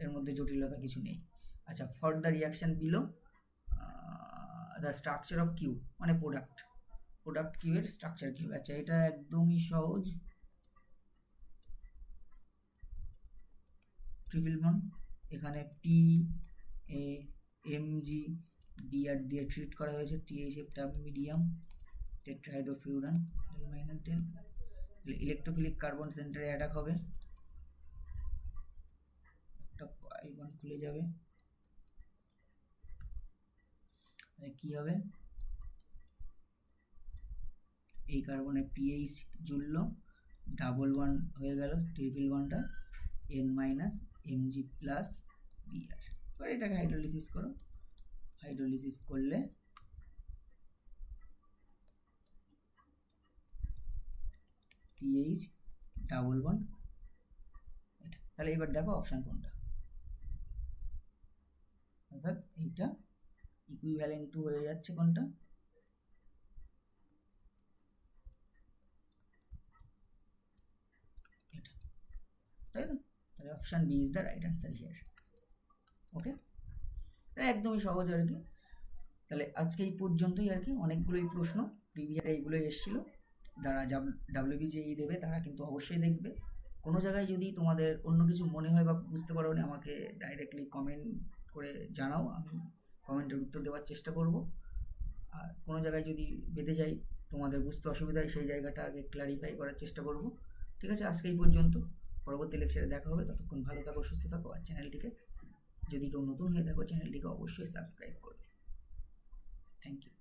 এর মধ্যে জটিলতা কিছু নেই। আচ্ছা, for the reaction below the structure of Q, মানে প্রোডাক্ট কিউ এর স্ট্রাকচার কি হবে? আচ্ছা, এটা একদমই সহজ, ট্রিপল বন্ড, এখানে P A M G D R দিয়ে ট্রিট করা হয়েছে, টিএইচএফটা medium, tetrahydrofuran del minus del, electrophilic carbon সেন্টারে অ্যাটাক হবে, একটা পাই বন্ড খুলে যাবে, কি হবে? এই কার্বনে পিএইচ জুড়ল, ডাবল বন্ড হয়ে গেল ট্রিপল বন্ডটা, N minus M G plus BR. এবার এটাকে হাইড্রোলিসিস করো, হাইড্রোলিসিস করলে পিএইচ ডাবল বন্ড এটা। তাহলে এবার দেখো অপশন কোনটা, অর্থাৎ এইটা ইকুইভ্যালেন্ট টু হয়ে যাচ্ছে কোনটা, এটা, তাই তো? তাহলে option B is the right answer here. Okay, তাহলে একদমই সহজ আর কি। তাহলে আজকে এই পর্যন্তই আর কি, অনেকগুলোই প্রশ্ন প্রিভিয়াস এইগুলোই এসেছিল, যারা ডাব্লিউবিজেই দেবে তারা কিন্তু অবশ্যই দেখবে। কোনো জায়গায় যদি তোমাদের অন্য কিছু মনে হয় বা বুঝতে পারো না, আমাকে ডাইরেক্টলি কমেন্ট করে জানাও, আমি কমেন্টের উত্তর দেওয়ার চেষ্টা করব। আর কোনো জায়গায় যদি বেঁধে যাই, তোমাদের বুঝতে অসুবিধা হয়, সেই জায়গাটা আগে ক্লারিফাই করার চেষ্টা করব, ঠিক আছে? আজকে এই পর্যন্ত, পরবর্তী লেকচারে দেখা হবে, ততক্ষণ ভালো থাকো, সুস্থ থাকো, আর চ্যানেলটিকে যদি কেউ নতুন হয়ে থাকো চ্যানেলটিকে অবশ্যই সাবস্ক্রাইব করবে। Thank you.